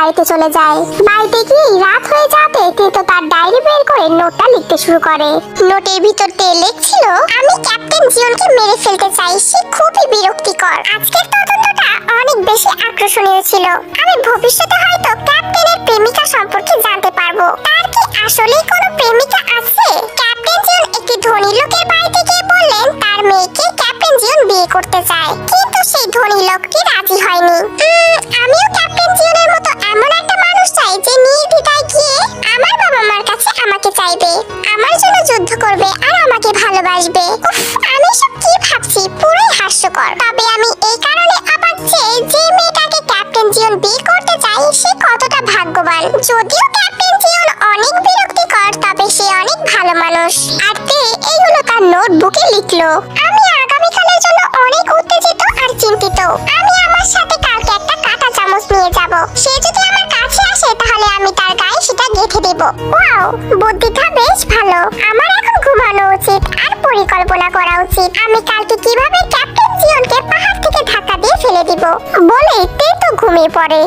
বাড়িতে চলে যায়। বাড়িতে গিয়ে রাত হয়ে যাবে তে তো তার ডায়েরি বের করে নোটটা লিখতে শুরু করে। নোটের ভিতর তে লিখছিল, আমি ক্যাপ্টেন জিওনকে মেরে ফেলতে চাই, সে খুবই বিরক্তিকর। আজকের তদন্তটা অনেক বেশি আকর্ষণীয় ছিল। আমি ভবিষ্যতে হয়তো ক্যাপ্টেনের প্রেমিকা সম্পর্কে জানতে পারবো। তার কি আসলেই কোনো প্রেমিকা আছে? ক্যাপ্টেন জিওন একটি ধনী লোকের বাড়িতে গিয়ে বললেন তার মেয়েকে ক্যাপ্টেন জিওন বিয়ে করতে চায়, কিন্তু সেই ধনী লোকটি রাজি হয়নি। আমিও ক্যাপ্টেন জিওনের মতো এমন একটা মানুষ চাই যে নির্দ্বিধায় গিয়ে আমার বাবা মার কাছে আমাকে চাইবে, আমার জন্য যুদ্ধ করবে আর আমাকে ভালোবাসবে। আমি সব কি ভাবছি, পুরোই হাস্যকর। তবে আমি এই কারণে অবাক যে মেয়েটাকে ক্যাপ্টেন জিওন বিয়ে করতে চায় সে কতটা ভাগ্যবান। যদিও ক্যাপ্টেন জিওন অনেক বিরক্তিকর, তবে সে অনেক ভালো মানুষ। আর তে এইগুলো তার নোটবুকে লিখলো। আমি আগামীকালের জন্য অনেক উত্তেজিত আর চিন্তিত। আমি আমার সাথে কালকে একটা কাঁটা চামচ নিয়ে যাব। সে যদি আমার কাছে আসে তাহলে আমি তার গায়ে সেটা গেঁথে দেব। ওয়াও, বুদ্ধিটা বেশ ভালো। আমার এখন ঘুমানো উচিত আর পরিকল্পনা করা উচিত। আমি কালকে কিভাবে ক্যাপ্টেন জিওনকে পাহাড় থেকে ধাক্কা দিয়ে ফেলে দিব। বলে তে তো ঘুমিয়ে পড়ে।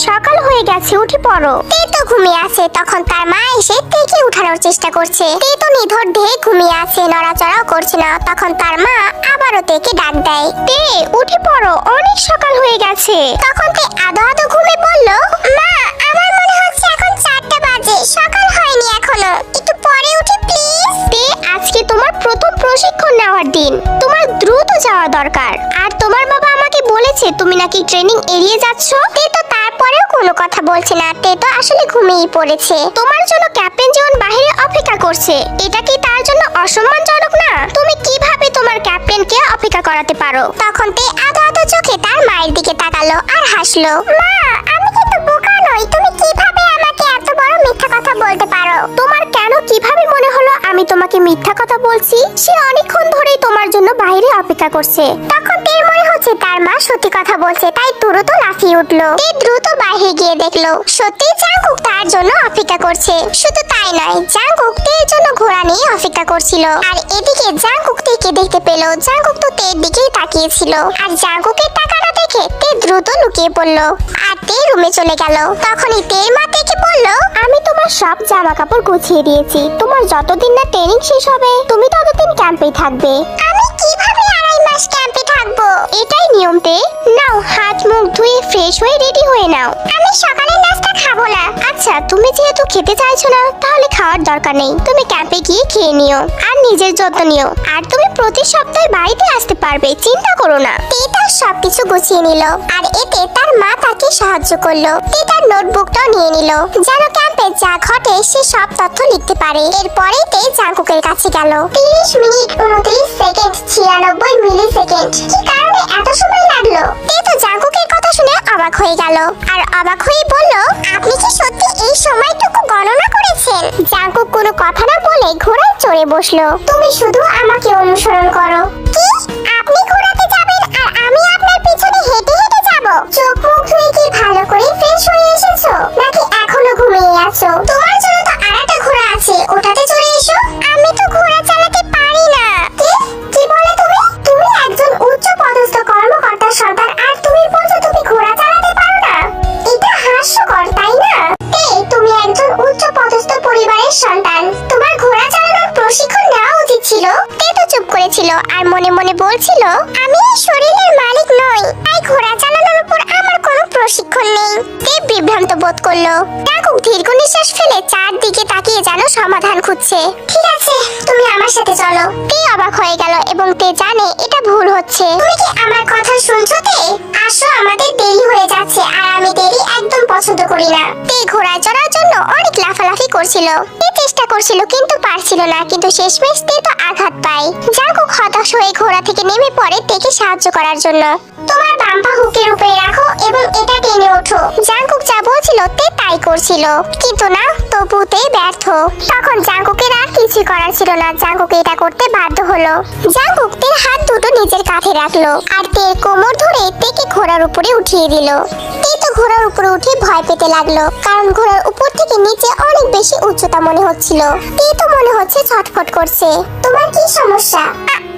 সকাল হয়ে গেছে, উঠে পড়ো। তে তো ঘুমিয়ে আছে। তখন তার মা এসে তেকে উঠানোর চেষ্টা করছে। তে তো নিধর ঢেকে ঘুমিয়ে আছে, নড়াচড়াও করছে না। তখন তার মা আবারও তেকে ডাক দেয়, তে উঠে পড়ো, অনেক সকাল হয়ে গেছে। তখন তে আধো আধো ঘুমে বলল, মা আমার মনে হচ্ছে এখন 4টা বাজে, সকাল হয়নি এখনো, একটু পরে উঠি প্লিজ। তে আজকে তোমার প্রথম প্রশিক্ষণ নেওয়ার দিন, তোমার দ্রুত যাওয়া দরকার। আর তোমার বাবা আমাকে বলেছে তুমি নাকি ট্রেনিং এড়িয়ে যাচ্ছ। তে তো তারপরেও কোনো কথা বলছে না। তে তো আসলে ঘুমিয়ে পড়েছে। তোমার জন্য ক্যাপ্টেন জিওন বাইরে অপেক্ষা করছে, এটা কি তার জন্য অসম্মানজনক না? তুমি কিভাবে তোমার ক্যাপ্টেনকে অপেক্ষা করাতে পারো? তখন তে আধো আধো চোখে তার মায়ের দিকে তাকালো আর হাসলো। মা আমি কিন্তু বোকা নই, তুমি কিভাবে আমাকে এত বড় মিথ্যা কথা বলতে পারো? তোমার কেন কিভাবে মনে হলো আমি তোমাকে মিথ্যা কথা বলছি? সে অনেকক্ষণ ধরেই তোমার জন্য বাইরে অপেক্ষা করছে। তখন তে মনে হচ্ছে তার মা সত্যি কথা বলছে, তাই দ্রুত লাফিয়ে উঠলো। তে দ্রুত বাইরে গিয়ে দেখলো সত্যি জাংকুক তার জন্য অপেক্ষা করছে। শুধু তাই নয়, জাংকুক তের জন্য ঘোড়া নিয়ে অপেক্ষা করছিল। আর এদিকে জাংকুক তেকে দেখতে পেল। জাংকুক তো তের দিকেই তাকিয়েছিল। আর জাংকুকের তাকানো দেখে তে দ্রুত লুকিয়ে পড়লো আর তে রুমে চলে গেল। তখনই তের মা তেকে বলল, আমি তোমার সব জামা কাপড় গুছিয়ে দিয়েছি, তোমার যতদিন না ট্রেনিং শেষ হবে তুমি ততদিন ক্যাম্পেই থাকবে। আমি কিভাবে 2.5 মাস ক্যাম্পে থাকবো? এটাই নিয়ম তে। নাও হাত মুখ ধুয়ে ফ্রেশ হয়ে রেডি হয়ে নাও। আমি সকালের নাস্তা খাবো না। আচ্ছা তুমি যেহেতু খেতে চাইছো না তাহলে খাওয়ার দরকার নেই, তুমি ক্যাম্পে গিয়ে খেয়ে নিও আর নিজের যত্ন নিও। আর তুমি প্রতি সপ্তাহে বাড়িতে আসতে পারবে, চিন্তা করো না। তে তার সবকিছু গুছিয়ে নিল আর এতে তার মা তাকে সাহায্য করলো। তে তার নোটবুকটাও নিয়ে নিল যেন ক্যাম্পে যা ঘটে সে সব তথ্য লিখতে পারে। এরপরে তে জাংকুকের কাছে গেল। 30 মিনিট 29 সেকেন্ড 96 মিলি সেকেন্ড। কি কারণে এত সময় লাগলো? তে তো জাংকুকের কথা শুনে অবাক হয়ে গেল আর অবাক হয়ে বলল, আপনি কি সত্যি এই সময়টুকু গণনা করেছেন? জাংকুক কোনো কথা না বলে ঘোড়ায় চড়ে বসলো। তুমি শুধু আমাকে অনুসরণ করো। কি? আপনি ঘোড়াতে যাবেন আর আমি আপনার পিছনে হেঁটে হেঁটে যাব? চোখ মুখ ধুয়ে কি ভালো করে ফ্রেশ হয়ে এসেছো নাকি এখনো ঘুমিয়ে আছো? তোমার জন্য তো আরেকটা ঘোড়া আছে, ওটাতে চড়ে এসো। আমি তো ঘোড়া চালাতে পারি না। কি বলে তুমি? তুমি একজন উচ্চ পদস্থ কর্মকর্তার সন্তান আর তুমি বলছো তুমি ঘোড়া চালাতে পারো না? এটা হাস্যকর তাই না? তুমি একজন উচ্চ পদস্থ পরিবারের সন্তান, তোমার ঘোড়া চালানোর প্রশিক্ষণ নেওয়া উচিত ছিল। তে তো চুপ করেছিল আর মনে মনে বলছিল, আমি এই শরীরের মালিক নই, তাই ঘোড়া চালানোর উপর আমার কোনো প্রশিক্ষণ নেই। তে বিভ্রান্ত বোধ করলো। জাংকুক দীর্ঘ নিঃশ্বাস ফেলে চারদিকে তাকিয়ে যেন সমাধান খুঁজছে। ঠিক আছে তুমি আমার সাথে চলো। তে অবাক হয়ে গেল এবং তে জানে এটা ভুল হচ্ছে। তুমি কি আমার কথা শুনছো তে? আসো, আমাদের দেরি হয়ে যাচ্ছে আর আমি দেরি একদম পছন্দ করি না। তে ঘোড়ায় চড়ার জন্য অনেক লাফালাফি করছিল। তে চেষ্টা করছিল কিন্তু পারছিল না, কিন্তু শেষমেশ তে তো আঘাত পায়। জাংকুক হতাশ হয়ে ঘোড়া থেকে নেমে পড়ে তেকে সাহায্য করার জন্য। তোমার বাম পা হুকের উপরে রাখো এবং এটা টেনে ওঠো। জাংকুক যা বলছিল তে তাই করছিল, কিন্তু না, তবু তে ব্যর্থ। তখন জাংকুকের আর কিছু করার ছিল না। জাংকুক এটা করতে বাধ্য হলো। জাংকুক তের হাত দুটো নিজের কাঁধে রাখলো আর তের কোমর ধরে তেকে ঘোড়ার উপরে উঠিয়ে দিল। তে তো ঘোড়ার উপরে উঠে ভয় পেতে লাগলো, কারণ ঘোড়ার উপর থেকে নিচে অনেক বেশি উচ্চতা মনে হচ্ছিল। তে তো মনে হচ্ছে ছটফট করছে। তোমার কি সমস্যা?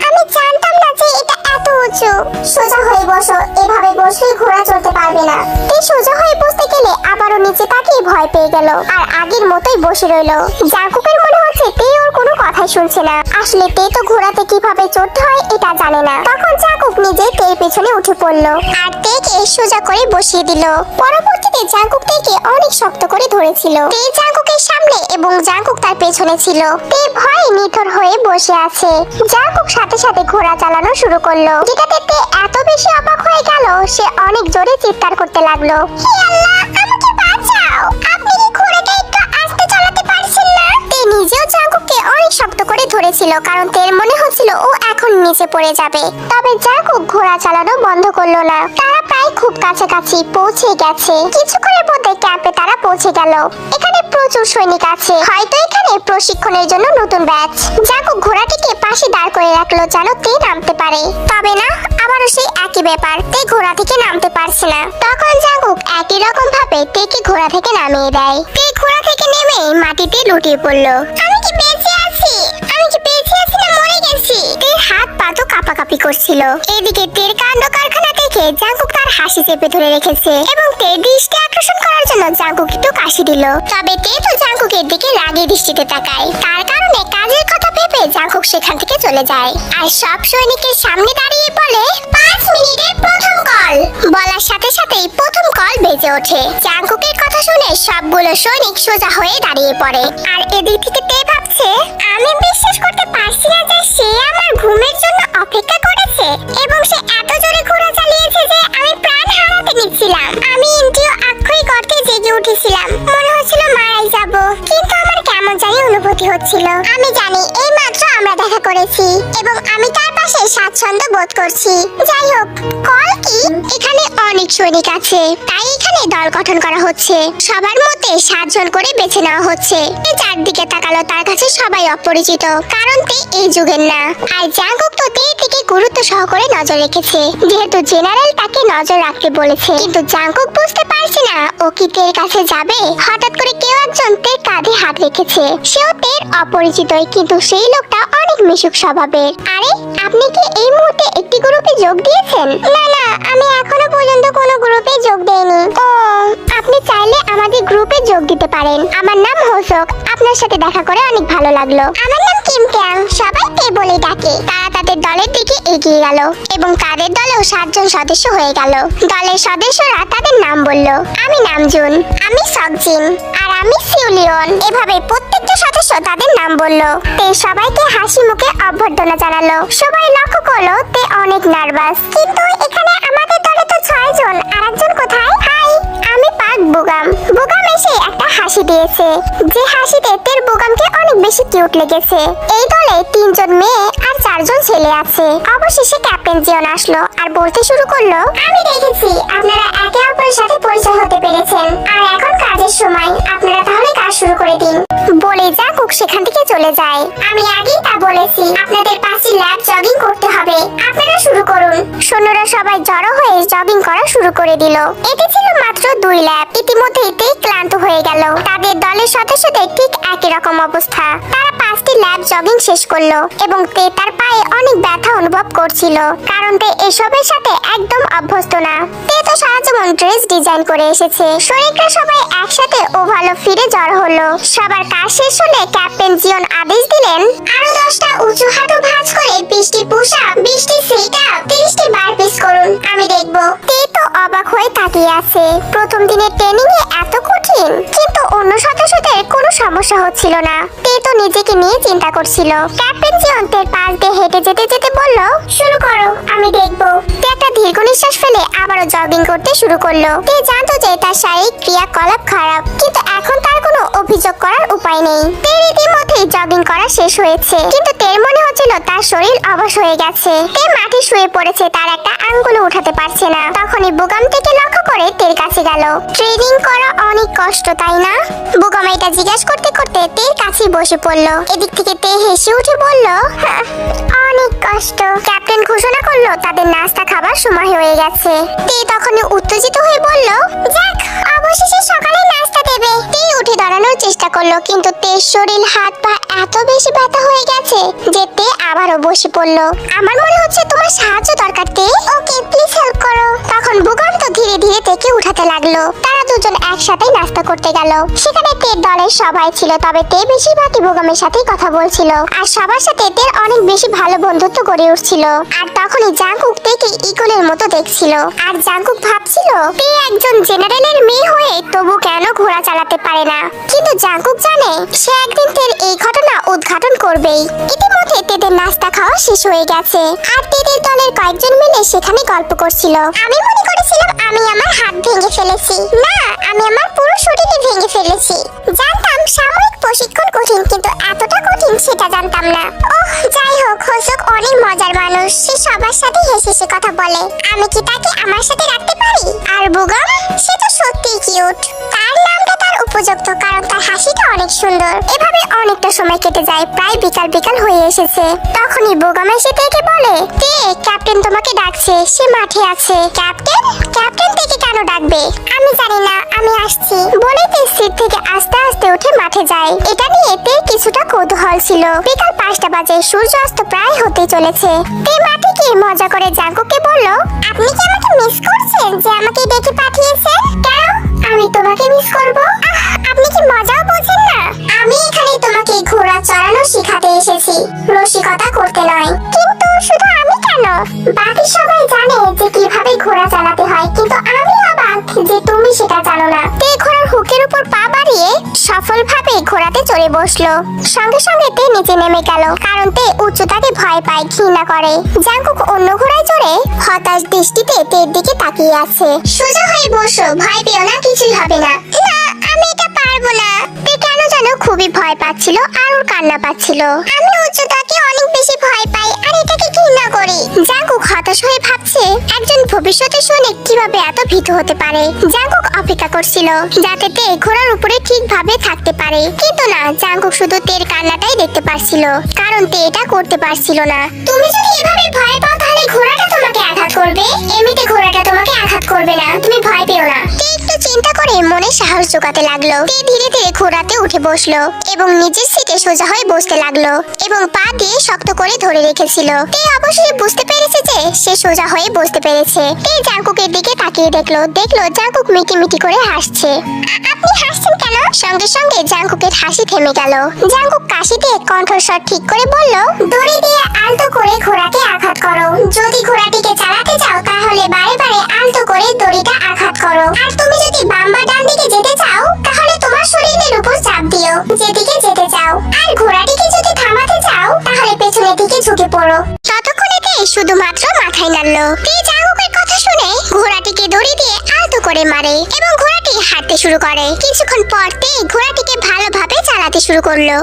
আমি জানতাম না যে এটা এত উঁচু। সোজা হয়ে বসো, এভাবে বসলে ঘোড়া চলতে পারবে না। তে সোজা হয়ে বসতে গেলে আবারও নিচে তাকিয়ে ভয় পেয়ে গেল আর আগের মতোই বসে রইল। জাঙ্কুকের মনে হচ্ছে তে ওর কোনো কথাই শুনছে না। আসলে তে তো ঘোড়াতে কিভাবে চড়তে হয় এটা জানে না। তখন জাঙ্কুক নিজে তের পেছনে উঠে পড়লো আর তেকে সোজা করে বসিয়ে দিল। পরবর্তীতে জাঙ্কুক তেকে অনেক শক্ত করে ধরেছিল। তে জাঙ্কুকের সামনে এবং জাঙ্কুক তার পেছনে ছিল। তে ভয়ে নিথর হয়ে বসে আছে। জাঙ্কুক সাথে সাথে ঘোড়া চালানো শুরু করলো, যেটাতে তে এত বেশি অবাক হয়ে গেল সে অনেক জোরে চিৎকার করতে লাগলো, হে আল্লাহ, আমাকে বাঁচাও, আপনি কি ঘোড়াটা একটু আস্তে চালাতে পারছেন না? তে নিজেও জাঙ্কুককে অনেক শক্ত করে ধরেছিল, কারণ তের মনে হচ্ছিল ও এখন নিচে পড়ে যাবে। তবে জাঙ্কুক ঘোড়া চালানো বন্ধ করলো না। তারা প্রায় খুব কাছাকাছি পৌঁছে গেছে। কিছুক্ষণের মধ্যে ক্যাম্পে তারা পৌঁছে গেল। এখানে প্রচুর সৈনিক আছে, হয়তো এখানে প্রশিক্ষণের জন্য নতুন ব্যাচ। জাঙ্কুক ঘোড়াটিকে পাশে দাঁড় করে রাখলো যেন তে নামতে পারে। তবে না, আবারও সেই একই ব্যাপার, তে ঘোড়া থেকে নামতে পারছে না। তখন জাঙ্কুক একই রকম ভাবে তেকে ঘোড়া থেকে নামিয়ে দেয়। তে ঘোড়া থেকে নেমে মাটিতে লুটিয়ে পড়লো। আমি কি বেঁচে আছি? আমি কি বেঁচে আছি না মরে গেছি? তের হাত পা তো কাঁপাকাঁপি করছিল। এদিকে তের কাণ্ড কারখানা দেখে জাঙ্কুক তার হাসি চেপে ধরে রেখেছে এবং তের দৃষ্টি আকর্ষণ করার জন্য জাঙ্কুক একটু কাশি দিল। তবে তে তো জাঙ্কুকের দিকে রাগী দৃষ্টিতে তাকায়। তার কারণে কাজের কথা ভেবে জাঙ্কুক সেখান থেকে চলে যায় আর সব সৈনিকের সামনে দাঁড়িয়ে বলে, 5 মিনিটের প্রথম কল। বলার সাথে সাথেই প্রথম কল বেজে ওঠে। জাঙ্কুকের কথা শুনে সবগুলো সৈনিক সোজা হয়ে দাঁড়িয়ে পড়ে। আর এদিক থেকে তে ভাবছে, আমি বিশ্বাস করতে পারছি না যে সে আমার ঘুমের জন্য অপেক্ষা করেছে এবং সে এত জোরে ঘোড়া চালিয়েছে যে আমি প্রাণ হারাতে নিচ্ছিলাম। আমি ইন্দ্রিয় আক্ষরিক গর্তে জেগে উঠেছিলাম, মনে হচ্ছিল মারাই যাব, কিন্তু আমার কেমন জানি অনুভূতি হচ্ছিল। আমি জানি এই মাত্র আমরা দেখা করেছি এবং আমি তার পাশে স্বাচ্ছন্দ্য বোধ করছি। যাই হোক, কল কি? এখানে অনেক সৈনিক আছে, তাই এখানে দল গঠন করা হচ্ছে। সবার মধ্যে 7 জন করে বেছে নেওয়া হচ্ছে। চারদিকে তাকালো, তার কাছে সবাই অপরিচিত, কারণ তে এই যুগের না। আর জাঙ্কুক তো তে থেকে গুরুত্ব সহকারে নজর রেখেছে, যেহেতু জেনারেল তাকে নজর রাখতে বলেছে। কিন্তু জাঙ্কুক বুঝতে পারছে না ও কি তের কাছে যাবে। হঠাৎ করে কেউ একজন তের কাঁধে হাত রেখেছে। সেও তের অপরিচিতই, কিন্তু সেই লোকটা অনেক মিশুক স্বভাবের। আরে, আপনি কি এই মুহূর্তে একটি গ্রুপে যোগ দিয়েছেন? না না, আমি এখনো পর্যন্ত কোনো গ্রুপে যোগ দেইনি। ও, আপনি চাইলে আমাদের গ্রুপে যোগ দিতে পারেন। আমার নাম হোসক, আপনার সাথে দেখা করে অনেক ভালো লাগলো। আমার নাম কিম ক্যাং, সবাই তে বলে ডাকে। তারা তাদের দলের দিকে এগিয়ে গেল এবং তাদের দলেও 7 জন সদস্য হয়ে গেল। দলের সদস্যরা তাদের নাম বলল, আমি নামজুন, আমি সকজিন, আর আমি সিউলিয়ন। এভাবে প্রত্যেকটা সদস্য তাদের নাম বলল। তে সবাইকে হাসি মুখে অভ্যর্থনা জানালো। সবাই লক্ষ্য করলো তে অনেক নার্ভাস। কিন্তু এখানে আমাদের দলে তো 6 জন, আরেকজন কোথায়? হাই, আমি পাক বুগাম। বুগাম এসে একটা হাসি দিয়েছে, যে হাসিতে তের বুগামকে অনেক বেশি কিউট লেগেছে। এই দলে 3 জন মেয়ে আর 4 জন ছেলে আছে। অবশেষে ক্যাপ্টেন জিওন আসলো আর বলতে শুরু করলো, আমি দেখেছি আপনারা একে অপরের সাথে পরিচয় হতে পেরেছেন, আর এখন কাজের সময়, আপনারা তাহলে কাজ শুরু করে দিন। বলে জাঙ্কুক সেখান থেকে চলে যায়। আমি আগেই তা বলেছি, আপনাদের 5টি ল্যাব জগিং করতে হবে, আপনারা শুরু করুন। সৈন্যরা সবাই জড়ো হয়ে জগিং করা শুরু করে দিল। এটি ছিল মাত্র 2 ল্যাব। ইতিমধ্যেই তে ক্লান্ত হয়ে গেল। তাদের দলের সদস্যদের ঠিক একই রকম অবস্থা। তারা 5টি ল্যাব জগিং শেষ করলো এবং তে তার পায়ে অনেক ব্যথা অনুভব করছিল, কারণ তে এসবের সাথে একদম অভ্যস্ত না। তে তো সারা জীবন ড্রেস ডিজাইন করে এসেছে। সৈনিকরা সবাই একসাথে ওভালে ফিরে জড়ো হলো। সবার কাজ শেষ হলে ক্যাপ্টেন জিওন আদেশ দিলেন, আরো 10টা উঁচু হাঁটু ভাঁজ করে 20টি পুশ আপ, 20টি সিট আপ, 30টি বারপিস করুন, আমি দেখব। তে তো অবাক হয়ে তাকিয়ে আছে। প্রথম দিনের ট্রেনিং এ এত কঠিন, কিন্তু অন্য সদস্যদের কোনো সমস্যা হচ্ছিল না। তে তো নিজেকে নিয়ে চিন্তা করছিল। ক্যাপ্টেন জিওন তের পাশ দিয়ে হেঁটে যেতে যেতে বলল, শুরু করো, আমি দেখব। তে একটা দীর্ঘ নিঃশ্বাস ফেলে আবারও জগিং করতে শুরু করলো। তে জানতো যে তার শারীরিক ক্রিয়াকলাপ খারাপ, কিন্তু এখন তার কোনো অভিযোগ করার উপায় নেই। তের ইতিমধ্যেই জগিং করা শেষ হয়েছে, কিন্তু তের মনে হচ্ছিল তার শরীর অবশ হয়ে গেছে। তে মাটি শুয়ে পড়েছে, তার একটা আঙ্গুলও উঠাতে পারছে না। তখনই বুগাম থেকে লক্ষ্য করে তের কাছে গেল। ট্রেনিং করা অনেক কষ্ট, তাই না? বুগাম এটা জিজ্ঞাসা করতে করতে তের কাছে বসে পড়লো। এদিক থেকে তে হেসে উঠে বলল, অনেক কষ্ট। ক্যাপ্টেন ঘোষণা করলো তাদের নাস্তা খাবার সময় হয়ে গেছে। তে তখনই উত্তেজিত হয়ে বলল, যাক, অবশেষে সকালে নাস্তা দেবে। তে উঠে দাঁড়ানোর ওঠানোর চেষ্টা করলো, কিন্তু তের শরীর হাত পা এত বেশি ব্যথা হয়ে গেছে যে তে আবারও বসে পড়লো। আমার মনে হচ্ছে তোমার সাহায্য দরকার তে, ওকে প্লিজ হেল্প করো। তখন ভূগন্ত ধীরে ধীরে তেকে উঠাতে লাগলো। তারা দুজন একসাথে নাস্তা করতে গেল। সেখানে তের দলের সবাই ছিল, তবে তে বেশিরভাগই ভূগমের সাথেই কথা বলছিল আর সবার সাথে তের অনেক বেশি ভালো বন্ধুত্ব গড়ে উঠছিল। আর তখনই জাঙ্কুক তেকে ইগলের মতো দেখছিল। আর জাঙ্কুক ভাবছিল তে একজন জেনারেলের মেয়ে হয়ে তবু কেন ঘোড়া চালাতে পারে না। কিন্তু জাঙ্কুক জানে সে একদিন তের এই ঘটনা উদ্ঘাটন করবেই। ইতিমধ্যে তেদের নাস্তা খাওয়া শেষ হয়ে গেছে আর তেদের দলের কয়েকজন মিলে সেখানে গল্প করছিল। আমি মনে করেছিলাম আমি আমার হাত ভেঙে ফেলেছি, না আমি আমার পুরো শরীরে ভেঙে ফেলেছি। জানতাম সাময়িক প্রশিক্ষণ কঠিন, কিন্তু এতটা কঠিন সেটা জানতাম না। ওহ যাই হোক, হোসুক অনেক মজার মানুষ, সে সবার সাথে হেসে হেসে কথা বলে। আমি কি তাকে আমার সাথে রাখতে পারি? আর বুগম, সে তো সত্যিই কিউট। তার নামটা তার উপযুক্ত, কারণ তার হাসিটা অনেক সুন্দর। এভাবে অনেকটা সময় কেটে যায়, প্রায় বিকাল বিকাল হয়ে এসেছে। তখনই বুগম এসে তেকে বলে, তে ক্যাপ্টেন তোমাকে ডাকছে, সে মাঠে আছে। ক্যাপ্টেন? ক্যাপ্টেন তেকে কেন ডাকবে? আমি জানি না, আমি আসছি বলে তে সিট থেকে আস্তে আস্তে উঠে মাঠে যায়। এটা নিয়ে তে কিছুটা কৌতূহল ছিল। বিকাল 5টা বাজে, সূর্যাস্ত প্রায় হতে চলেছে। তে মাঠে গিয়ে মজা করে জাঙ্কুককে বলল, আপনি কি আমাকে মিস করছেন যে আমাকে ডেকে পাঠিয়েছেন? কেন আমি তোমাকে মিস করব? আপনি কি মজাও বোঝেন না? আমি এখানে তোমাকে ঘোড়া চড়ানো শেখাতে এসেছি, রসিকতা করতে নয়। কিন্তু শুধু আমি কেন, বাকি সবাই জানে যে কিভাবে ঘোড়া চালাতে হয়, কিন্তু আমি অবাক যে তুমি সেটা জানো না। তে ঘোড়ার হুকের উপর পা বাড়িয়ে সফলভাবে ঘোড়াতে চড়ে বসলো। সঙ্গে সঙ্গে তে নিচে নেমে গেল, কারণ তে উচ্চতাকে ভয় পায়, ঘৃণা করে। জাঙ্কুক অন্য ঘোড়ায় চড়ে হতাশ দৃষ্টিতে তের দিকে তাকিয়ে আছে। সোজা হয়ে বসো, ভয় পেও না, কিছুই হবে না। না আমি এটা পারবো না। তে কেন যেন খুবই ভয় পাচ্ছিল আর ওর কান্না পাচ্ছিল। আমি উচ্চতাকে অনেক বেশি ভয় পাই আর এটাকে ঘৃণা করি। জাঙ্কুক হতাশ হয়ে ভাবছে একজন ভবিষ্যতের সৈনিক কিভাবে এত ভীতু হতে পারে। জাঙ্কুক অপেক্ষা করছিল যাতে তে ঘোড়ার উপরে ঠিকভাবে থাকতে পারে, কিন্তু না, জাঙ্কুক শুধু তের কান্নাটাই দেখতে পারছিল, কারণ তে এটা করতে পারছিল না। তুমি যদি এভাবে ভয় পাও তাহলে ঘোড়াটা তোমাকে আঘাত করবে। এমনিতে ঘোড়াটা তোমাকে আঘাত করবে না, তুমি ভয় পেও না। তে একটু চিন্তা করে মনে সাহস জোগাতে লাগলো। তে ধীরে ধীরে ঘোড়াতে উঠে বসলো এবং নিজের সিটে সোজা হয়ে বসতে লাগলো এবং পা দিয়ে শক্ত করে ধরে রেখেছিল। তে অবশ্যই বুঝতে পেরেছে যে সে সোজা হয়ে বসতে পেরেছে। তে জাঙ্কুকের দিকে তাকিয়ে দেখলো জাঙ্কুক মিটি করে হাসছে। আপনি হাসছেন কেন? সঙ্গে সঙ্গে জাঙ্কুকের হাসি থেমে গেল। জাঙ্কুক কাশিতে কণ্ঠস্বর ঠিক করে বলল, দড়ি দিয়ে আলতো করে ঘোড়াকে আঘাত করো। যদি ঘোড়াটিকে চালাতে চাও তাহলে বারে বারে আলতো করে দড়িটা আঘাত করো। আর তুমি যদি বাম বা ডান দিকে যেতে চাও তাহলে তোমার শরীরের উপর চাপ দিও যেদিকে যেতে চাও। আর ঘোড়াটিকে যদি থামাতে চাও তাহলে পেছনের দিকে ঝুঁকে পড়ো। ততক্ষণে তে শুধুমাত্র মাথায় নাড়লো। তে জাঙ্কুকের কথা শুনে ঘোড়াটিকে দড়ি দিয়ে আলতো করে মারে এবং ঘোড়াটি হাঁটতে শুরু করে। কিছুক্ষণ পর তে ঘোড়াটিকে ভালোভাবে চালাতে শুরু করলো।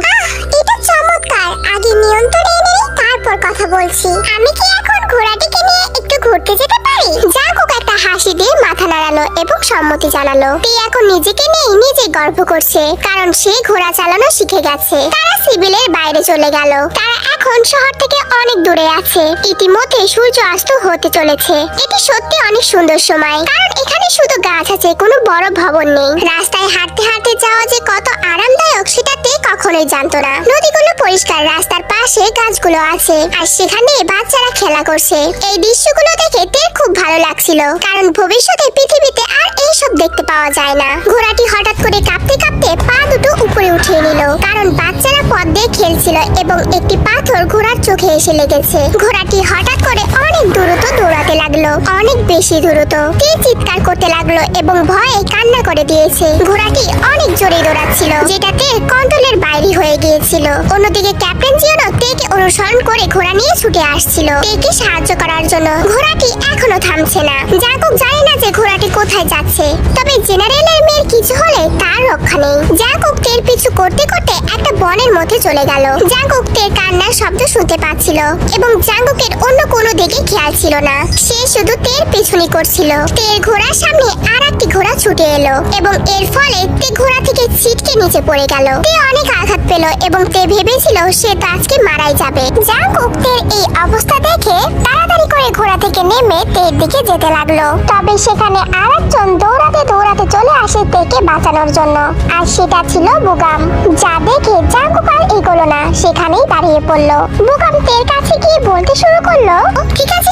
এটা চমৎকার, আগে নিয়ন্ত্রণে নেই তারপর কথা বলছি। আমি কি এখন ঘোড়াটিকে নিয়ে একটু ঘুরতে যেতে পারি? জাঙ্কুক একটা হাসি দিয়ে মাথা নাড়ালো এবং সম্মতি জানালো। তে এখন নিজেকে নিয়ে নিজে গর্ব করছে, কারণ সে ঘোড়া চালানো শিখে গেছে। তারা সিভিলের বাইরে চলে গেল। তারা এখন শহর থেকে অনেক দূরে আছে। ইতিমধ্যে সূর্য অস্ত হতে চলেছে। এটি সত্যি অনেক সুন্দর সময়, কারণ এখানে শুধু গাছ আছে, কোনো বড় ভবন নেই। রাস্তায় হাঁটতে হাঁটতে যাওয়া যে কত আরামদায়ক সেটা তে কখনোই জানতো না। নদীগুলো পরিষ্কার, রাস্তার পাশে গাছগুলো আছে আর সেখানে বাচ্চারা খেলা করছে। এই দৃশ্যগুলো দেখে তে খুব ভালো লাগছিল, কারণ ভবিষ্যতে পৃথিবীতে আর এইসব দেখতে পাওয়া যায় না। ঘোড়াটি হঠাৎ করে কাঁপতে কাঁপতে পা দুটো উপরে উঠিয়ে নিল, কারণ বাচ্চারা পথ দিয়ে খেলছিল এবং একটি পাথর ঘোড়ার চোখে এসে লেগেছে। ঘোড়াটি হঠাৎ করে অনেক দ্রুত দৌড়াতে লাগলো, অনেক বেশি দ্রুত। তে চিৎকার করতে লাগলো এবং ভয়ে কান্না করে দিয়েছে। ঘোড়াটি অনেক জোরে দৌড়াচ্ছিল, যেটা তের কন্ট্রোলের বাইরে হয়ে গিয়েছিল। অন্যদিকে ক্যাপ্টেন জিওনো তেকে অনুসরণ করে ঘোড়া নিয়ে ছুটে আসছিল তেকে সাহায্য করার জন্য। ঘোড়াটি এখনো থামছে না। জাঙ্কুক জানে না যে ঘোড়াটি কোথায় যাচ্ছে, তবে জেনারেলের মেয়ের কিছু হলে তার রক্ষা নেই। জাঙ্কুক তের পিছু করতে করতে একটা বনের মধ্যে চলে গেল। জাঙ্কুক তের কান্নার শব্দ শুনতে পাচ্ছিল এবং জাঙ্কুকের অন্য কোনো দিকে খেয়াল ছিল না। সে শুধু তের পিছুনি করছিল। তের ঘোড়ার সামনে আর একটি ঘোড়া ছুটে এলো এবং এর ফলে তে ঘোড়া থেকে ছিটকে নিচে পড়ে গেল। তে অনেক আঘাত পেল এবং তে ভেবেছিল সে তো আজকে মারাই যাবে। জাঙ্কুক তের এই অবস্থা দেখে তাড়াতাড়ি করে ঘোড়া ঘোড়া থেকে নেমে তের দিকে যেতে লাগলো। তবে সেখানে আরেকজন দৌড়াতে দৌড়াতে চলে আসে তেকে বাঁচানোর জন্য, আর সেটা ছিল বুগাম। যা দেখে জাঙ্কুক আর এগোলো না, সেখানেই দাঁড়িয়ে পড়লো। বুগাম তের কাছে গিয়ে বলতে শুরু করলো, ঠিক আছে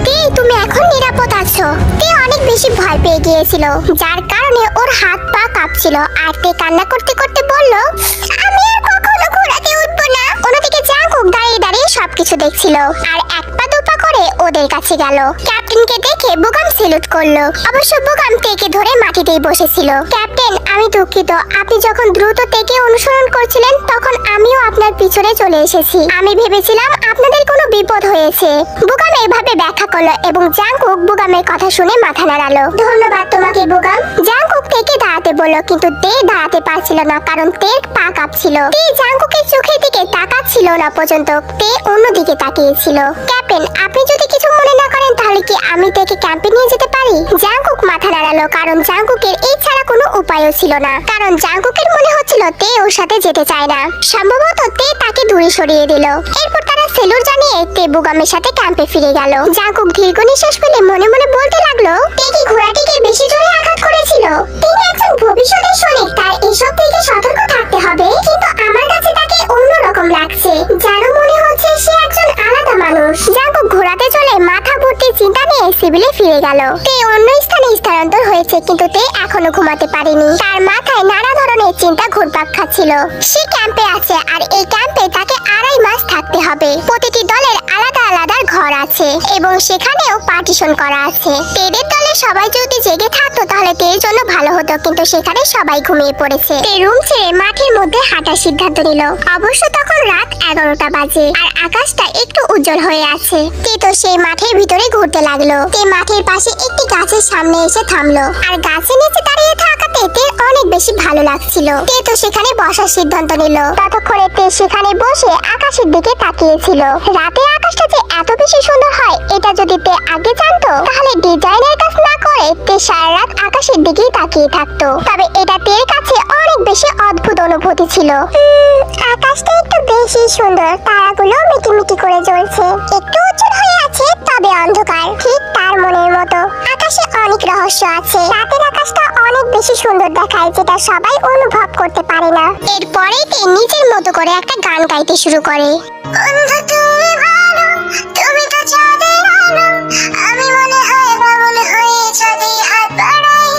তে, তুমি এখন নিরাপদ আছো। তে অনেক বেশি ভয় পেয়ে গিয়েছিল, যার কারণে ওর হাত পা কাঁপছিল, আর তে কান্না করতে করতে বলল, আমি আর কখনো ঘোড়াতে উঠবো না। অন্যদিকে জাঙ্কুক দাঁড়িয়ে দাঁড়িয়ে সবকিছু দেখছিল, আর এক পা দুপা করে ওদের কাছে গেল। ক্যাপ্টেনকে দেখে বুগাম সেলুট করলো। অবশ্য বুগাম তেকে ধরে মাটিতেই বসেছিল। ক্যাপ্টেন, আমি দুঃখিত, আপনি যখন দ্রুত তেকে অনুসরণ করছিলেন তখন আমিও আপনার পিছনে চলে এসেছি। আমি ভেবেছিলাম আপনাদের কোনো বিপদ হয়েছে। বুগাম এইভাবে ব্যাখ্যা করলো এবং জাঙ্কুক বুগামের কথা শুনে মাথা নাড়ালো। ধন্যবাদ তোমাকে বুগাম। জাঙ্কুক তেকে দাঁড়াতে বলল, কিন্তু তে দাঁড়াতে পারছিল না, কারণ তের পা কাঁপছিল। তে জাঙ্কুকের চোখের দিকে তাকাচ্ছিল না পর্যন্ত, তে অন্যদিকে তাকিয়েছিল। ক্যাপ্টেন, আপনি যদি কিছু মনে না করেন তাহলে কি আমি তেকে ক্যাম্পে নিয়ে যেতে পারি? জাঙ্কুক মাথা নাড়ালো, কারণ জাঙ্কুকের এই ছাড়া কোনো উপায়ও ছিল না, কারণ জাঙ্কুকের মনে হচ্ছিল তে ওর সাথে যেতে চায় না। সম্ভবত তে তাকে দূরে সরিয়ে দিল। এরপর তারা সেলুর জানিয়ে তে বুগামের সাথে ক্যাম্পে ফিরে গেল। জাঙ্কুক দীর্ঘ নিঃশ্বাস ফেলে মনে মনে বলতে লাগলো, তে কি ঘোড়াটিকে বেশি জোরে আঘাত করেছিল? তিনি একজন ভবিষ্যতের সৈনিক, তার এসব থেকে সতর্ক থাকতে হবে। কিন্তু আমার কাছে তাকে অন্যরকম লাগছে, যেন মনে হচ্ছে সে একজন আলাদা মানুষ। জাঙ্কুক ঘোড়াতে চলে মাথা ভর্তি চিন্তা নিয়ে সিভিলে ফিরে গেল। তে অন্য স্থানে স্থানান্তর হয়েছে, কিন্তু তে এখনো ঘুমাতে পারেনি। তার মাথায় নানা ধরনের চিন্তা ঘুরপাক খাচ্ছিল। সে ক্যাম্পে আছে, আর এই ক্যাম্পে তাকে 2.5 মাস থাকতে হবে। প্রতিটি দলের আলাদা আলাদা ঘর আছে এবং সেখানেও পার্টিশন করা আছে। তেদের দলে সবাই যদি জেগে থাকতো তাহলে তের জন্য ভালো হতো, কিন্তু সেখানে সবাই ঘুমিয়ে পড়েছে। তে রুম ছেড়ে মাঠের মধ্যে হাঁটার সিদ্ধান্ত নিল। অবশ্য তখন রাত 11টা বাজে, আর আকাশটা একটু উজ্জ্বল হয়ে আছে। তে তো সেই মাঠের ভিতরে ঘুরতে লাগলো। তে মাঠের পাশে একটি গাছের সামনে এসে থামলো, আর গাছের নিচে দাঁড়িয়ে থাকাতে তে অনেক বেশি ভালো লাগছিল। তে তো সেখানে বসার সিদ্ধান্ত নিল। ততক্ষণে তে সেখানে বসে আকাশের দিকে তাকিয়েছিল। রাতে আকাশটা যে এত বেশি সুন্দর হয়, এটা যদি তে আগে জানতো তাহলে ডিজাইনের কাজ না করে তে সারা রাত আকাশের দিকেই তাকিয়ে থাকতো। তবে এটা তের কাছে অনেক বেশি অদ্ভুত অনুভূতি ছিল। আকাশটা একটু বেশি সুন্দর, তারাগুলো মিটিমিটি করে জ্বলছে, একটু উজ্জ্বল হয়ে আছে, তবে অন্ধকার, ঠিক তার মনের মতো। আকাশে অনেক রহস্য আছে। রাতের আকাশটা অনেক বেশি সুন্দর দেখায়, যেটা সবাই অনুভব করতে পারে না। এরপরে তে নিজের মতো করে একটা গান গাইতে শুরু করে। বন্ধু তুমি ভালো, তুমি তো চাঁদের আলো, আমি মনে হয় বাবুল হয়ে যদি হাত বাড়াই,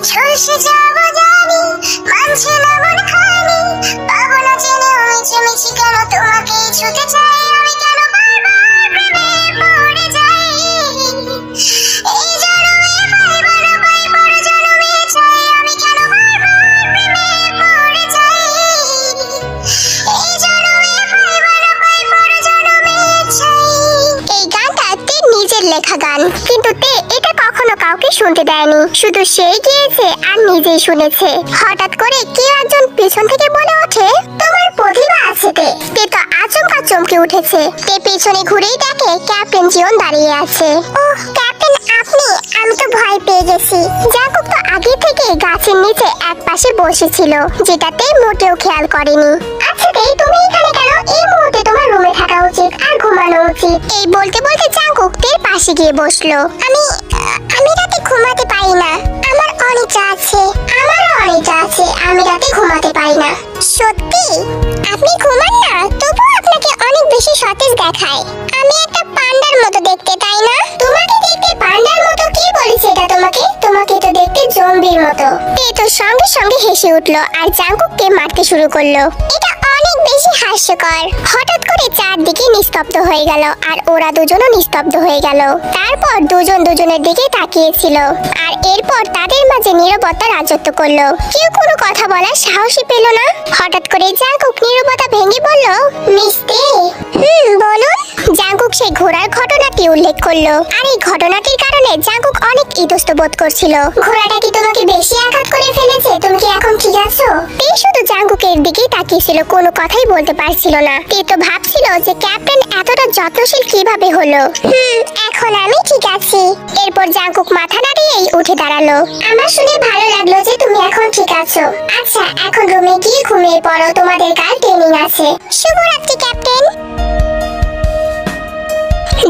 ঝলসে যাব জানি, মানছে না মন খানি, পাবো না জেনে মিছি মিছি কেন তোমাকে ছুতে চাই, আমি কেন বারবার প্রেমে পড়ে যাই, এই জন্মে পাইব না পাই পর জন্মে চাই, আমি কেন বারবার প্রেমে পড়ে যাই, এই জন্মে পাইব না পাই পর জন্মে চাই। এই গানটা তে নিজের লেখা গান, কিন্তু তে এটা কখনো কাউকে শুনতে দেয়নি, শুধু সেই গিয়েছে আর নিজেই শুনেছে। হঠাৎ করে কেউ একজন পেছন থেকে বলে ওঠে, তোমার প্রতিভা আছে তে। তে তো আচমকা চমকে উঠেছে। তে পেছনে ঘুরেই দেখে ক্যাপ্টেন জিওন দাঁড়িয়ে আছে। ওহ ক্যাপ্টেন, আপনি? আমি তো ভয় পেয়ে গেছি। জাঙ্কুক তো আগে থেকে গাছের নিচে এক পাশে বসেছিল, যেটাতে মোটেও খেয়াল করেনি। আচ্ছা তে, তুমি এখানে কেন? এই মুহূর্তে তোমার রুমে থাকা উচিত আর ঘুমানো উচিত। এই বলতে বলতে জাঙ্কুক তের পাশে গিয়ে বসলো। আমি রাতে ঘুমাতে পারি না, আমার অনিদ্রা আছে। আমারও অনিদ্রা আছে, আমি রাতে ঘুমাতে পারি না। সত্যি? আপনি ঘুমান না, তবুও আপনাকে অনেক বেশি সতেজ দেখায়। আমি একটা পান্ডার মতো দেখতে, তাই না? তোমাকে দেখতে পান্ডার মতো? কি বলেছে এটা তোমাকে? তোমাকে তো দেখতে জম্বির মতো। তে তো সঙ্গে সঙ্গে হেসে উঠলো আর জাঙ্কুককে মারতে শুরু করলো। এটা অনেক বেশি হাস্যকর। হঠাৎ করে চারদিকে নিস্তব্ধ হয়ে গেল, আর ওরা দুজনও নিস্তব্ধ হয়ে গেল। তারপর দুজন দুজনের দিকে তাকিয়েছিল, আর এরপর তাদের মাঝে নীরবতা রাজত্ব করলো। কেউ কোনো কথা বলার সাহসই পেল না। হঠাৎ করে জাঙ্কুক নীরবতা ভেঙে বলল, মিস্তে। বলুন। জাঙ্কুক সেই ঘোড়ার ঘটনাটি উল্লেখ করলো, আর এই ঘটনাটির কারণে জাঙ্কুক অনেক ইতস্ত বোধ করছিল। ঘোড়াটা কি তোমাকে বেশি আঘাত করে ফেলেছে? তুমি কি এখন ঠিক আছো? তে শুধু জাঙ্কুকের দিকেই তাকিয়েছিল, কোনো কথাই বলতে পারছিল না। তে তো ভাবছিল যে ক্যাপ্টেন এতটা যত্নশীল কিভাবে হলো। এখন আমি ঠিক আছি। এরপর জাঙ্কুক মাথা নাড়িয়েই উঠে দাঁড়ালো। আমার শুনে ভালো লাগলো যে তুমি এখন ঠিক আছো। আচ্ছা, এখন রুমে গিয়ে ঘুমিয়ে পড়ো, তোমাদের কাল ট্রেনিং আছে। শুভরাত্রি ক্যাপ্টেন।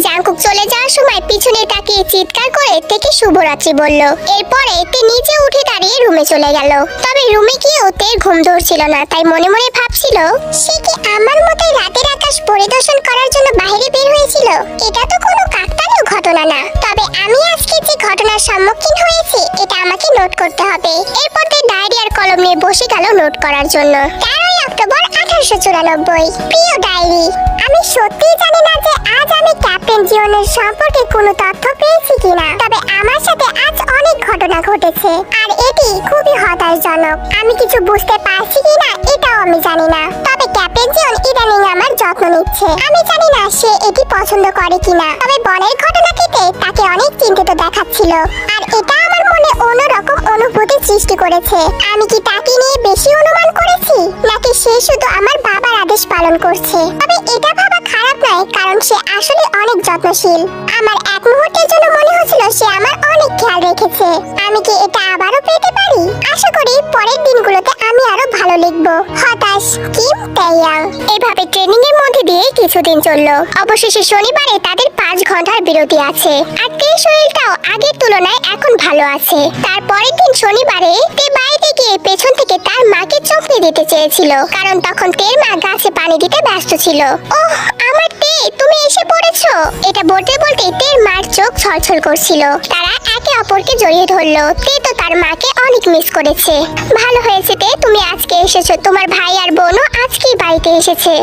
জাংকুক চলে যাওয়ার সময় পিছনে তাকিয়ে চিৎকার করে তেকে শুভরাত্রি বলল। এরপরে তে নিচে উঠে দাঁড়িয়ে রুমে চলে গেল। তবে রুমে গিয়েও তের ঘুম ধরছিল না, তাই মনে মনে ভাবছিল সে কি আমার মতোই রাতের আকাশ পরিদর্শন করার জন্য বাইরে বের হয়েছিল। এটা তো কোনো কাকতালীয় ঘটনা না। তবে আমি আজকে যে ঘটনার সম্মুখীন হয়েছি এটা আমাকে নোট করতে হবে। এরপর তে ডায়েরি আর কলম নিয়ে বসে গেল নোট করার জন্য। 13 অক্টোবর 1894। প্রিয় ডায়েরি, আমি সত্যিই জানি না যে আজ আমি ক্যাপ্টেন জিওনের সম্পর্কে কোনো তথ্য পেয়েছি কিনা। তবে আমার সাথে আজ অনেক ঘটনা ঘটেছে আর এটি খুবই হতাশাজনক। আমি কিছু বুঝতে পারছি কিনা এটাও আমি জানি না। তবে ক্যাপ্টেন জিওন ইদানিং আমার যত্ন নিচ্ছে। আমি জানি না সে এটি পছন্দ করে কিনা। তবে বনের ঘটনাটিতে তাকে অনেক চিন্তিত দেখাচ্ছিল আর এটা আমার মনে অন্যরকম অনুভূতি সৃষ্টি করেছে। আমি কি তাকে নিয়ে বেশি অনুমান করেছি নাকি সে শুধু আমার বাবার আদেশ পালন করছে? তবে এটা ভাবা খারাপ নয়, কারণ সে আসলে অনেক যত্নশীল। আমার এক মুহূর্তের জন্য মনে হচ্ছিল সে আমার অনেক খেয়াল রেখেছে। আমি কি এটা আবারও পেতে পারি? আশা করি পরের দিনগুলোতে আমি আরো ভালো লিখব। হতাশ, কিম তাইয়াং। এভাবে ট্রেনিং এর মধ্যে দিয়ে কিছুদিন চলল। অবশেষে শনিবারে তাদের 5 ঘন্টার বিরতি আছে আর তের শরীরটাও আগের তুলনায় এখন ভালো আছে। তারপরের দিন শনিবারে তে বাড়িতে গিয়ে পেছন থেকে তার মাকে চোখনি দিতে চেয়েছিল, কারণ তখন তের মা গাছে পানি দিতে ব্যস্ত ছিল। ওহ আমার তে, তুমি এসে পড়েছো। এটা বলতে বলতে তের মার চোখ ছলছল করছিল। তারা একে অপরকে জড়িয়ে ধরলো। তে তো তার মাকে অনেক মিস করেছে। ভালো হয়েছে তে তুমি আজকে এসেছো। তোমার ভাই আর বোনও আজকেই বাড়িতে এসেছে।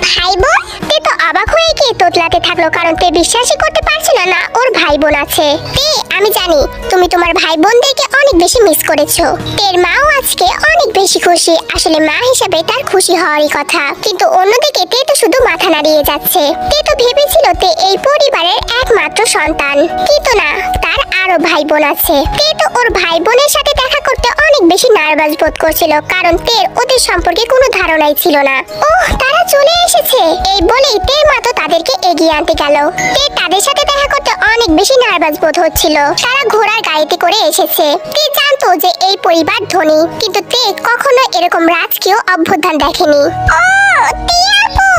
ভাই বোন? তে তো অবাক হয়ে গিয়ে তোতলাতে থাকলো, কারণ তে বিশ্বাসই করতে পারছিল না ওর ভাই বোন আছে। তে আমি জানি তুমি তোমার ভাই বোনদেরকে অনেক বেশি মিস করেছো। তের মাও আজকে অনেক বেশি খুশি। আসলে মা হিসেবে তার খুশি হওয়ারই কথা, কিন্তু অন্যদিকে তে তো শুধু মাথা নাড়িয়ে যাচ্ছে। তে তো ভেবেছিল তে এই পরিবারের একমাত্র সন্তান, কিন্তু না, তার আরো ভাই বোন আছে। তে তো ওর ভাই বোনের সাথে দেখা করতে অনেক বেশি নার্ভাস বোধ করছিল, কারণ তের ওদের সম্পর্কে কোনো ধারণাই ছিল না। ওহ তারা চলে এসেছে, এই বলেই তের মা তো তাদেরকে এগিয়ে আনতে গেল। তে তাদের সাথে দেখা করতে অনেক বেশি নার্ভাস বোধ হচ্ছিল। তারা ঘোড়ার গাড়িতে করে এসেছে। তে জানতো যে এই পরিবার ধনী, কিন্তু তে কখনো এরকম রাজকীয় অভ্যুত্থান দেখেনি। ও তে আপু,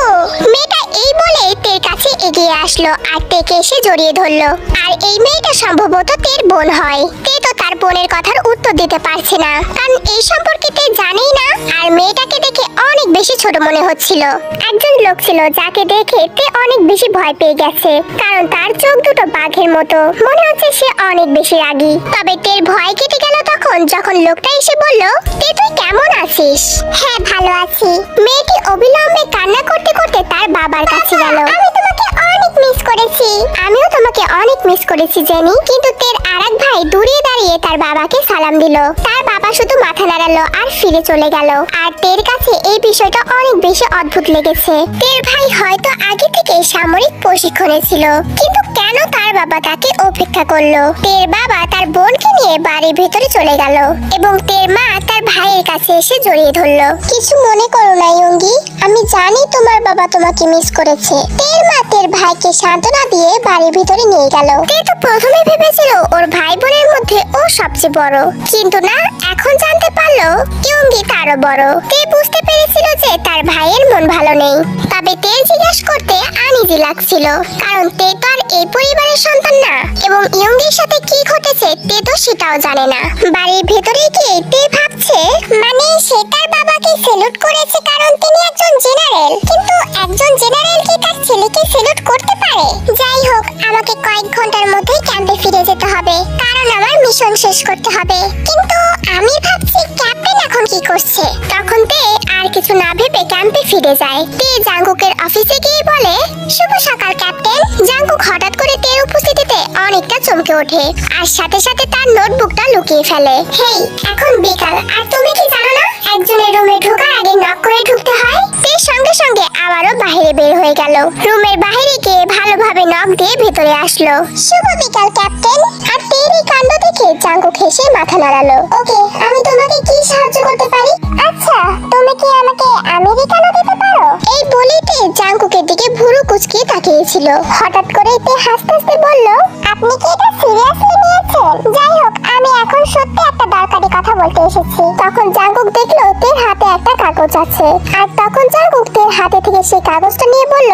মেয়েটা এই বলে তের কাছে এগিয়ে আসলো আর তেকে এসে জড়িয়ে ধরলো। আর এই মেয়েটা সম্ভবত তের বোন হয়। তে তো তার বোনের কথার উত্তর দিতে পারছে না, কারণ এই সম্পর্কে তে জানেই না। আর মেয়েটাকে দেখে অনেক বেশি ছোট মনে হচ্ছিল। একজন লোক ছিল যাকে দেখে তে অনেক বেশি ভয় পেয়ে গেছে, কারণ তার চোখ দুটো বাঘের মতো। মনে হচ্ছে সে অনেক বেশি রাগী। তবে তের ভয় কেটে গেল তখন যখন লোকটা এসে বলল, তে তুই কেমন আছিস? হ্যাঁ ভালো আছি। মেয়েটি অবিলম্বে কান্না করতে করতে তার বাবার কাছে গেল। আমি তোমাকে অনেক মিস করেছি। আমিও তোমাকে অনেক মিস করেছি জেনি। কিন্তু তের আরেক ভাই দূরে দাঁড়িয়ে তার বাবাকে সালাম দিল। তার বাবা শুধু মাথা নাড়ালো আর ফিরে চলে গেল। আর তের কাছে এই বিষয়টা অনেক বেশি অদ্ভুত লেগেছে। তের ভাই হয়তো আগে থেকে সামরিক প্রশিক্ষণে ছিল, কিন্তু কেন তার বাবা তাকে উপেক্ষা করলো? তের বাবা তার বোনকে নিয়ে বাড়ির ভেতরে চলে গেল এবং তের মা তার ভাইয়ের কাছে এসে জড়িয়ে ধরলো। কিছু মনে করো না ইয়ঙ্গি, আমি জানি তোমার বাবা তোমাকে মিস করেছে। তের মা তের ভাইকে সান্ত্বনা দিয়ে বাড়ির ভিতরে নিয়ে গেল। তে তো প্রথমে ভেবেছিল ওর ভাই বোনের মধ্যে ও সবচেয়ে বড়, কিন্তু না, এখন জানতে পারলো ইয়ঙ্গি তারও বড়। তে বুঝতে পেরেছিল যে তার ভাইয়ের মন ভালো নেই। তবে তে জিজ্ঞাসা করতে আনইজি লাগছিল, কারণ তে তো আর এই পরিবারের সন্তান না এবং ইয়ঙ্গির সাথে কি ঘটেছে তে তো সেটাও জানে না। বাড়ির ভেতরে গিয়ে তে ভাবছে, মানে সে তার বাবাকে স্যালুট করেছে কারণ তিনি একজন জেনারেল, কিন্তু একজন জেনারেল কি তার ছেলেকে স্যালুট করতে পারে? যাই হোক, আমাকে কয়েক ঘন্টার মধ্যেই ক্যাম্পে ফিরে যেতে হবে, কারণ আমার মিশন শেষ করতে হবে। কিন্তু আমি ভাবছি ক্যাপ্টেন এখন কি করছে? তখন তে আর কিছু না ভেবে ক্যাম্পে ফিরে যায়। তে জাংকুকের অফিসে গিয়ে বলে, শুভ সকাল ক্যাপ্টেন। জাংকুক হঠাৎ করে তের উপস্থিতিতে অনেকটা চমকে ওঠে আর সাথে সাথে তার নোটবুকটা লুকিয়ে ফেলে। হেই, এখন বিকাল আর তুমি কি জানো না একজনের রুমে ঢোকার আগে নক করে ঢুকতে হয়? তে সঙ্গে সঙ্গে আবারও বাইরে বের হয়ে গেল। রুমের বাইরে গিয়ে ভালোভাবে নক দিয়ে ভেতরে আসলো। শুভ বিকাল ক্যাপ্টেন। আর তের এই কাণ্ড দেখে জাংকুক হেসে মাথা নাড়ালো। ওকে, আমি তোমাকে কি সাহায্য করতে পারি? আচ্ছা, তুমি কি আমাকে আমেরিকানো দিতে পারো? এই বলে তে জাংকুকের দিকে ভুরু কুঁচকিয়ে তাকিয়েছিল। হঠাৎ করে তে হাসতে হাসতে বলল, আপনি কি এটা সিরিয়াসলি নিয়েছেন? যাই হোক, আমি এখন সত্যি একটা দরকারি কথা বলতে এসেছি। তখন জাংকুক দেখলো তের হাতে একটা কাগজ আছে, আর তখন জাংকুক তের হাতে থেকে সেই কাগজটা নিয়ে বলল,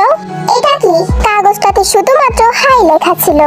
এটা কি? কাগজটাতে শুধুমাত্র হাই লেখা ছিল।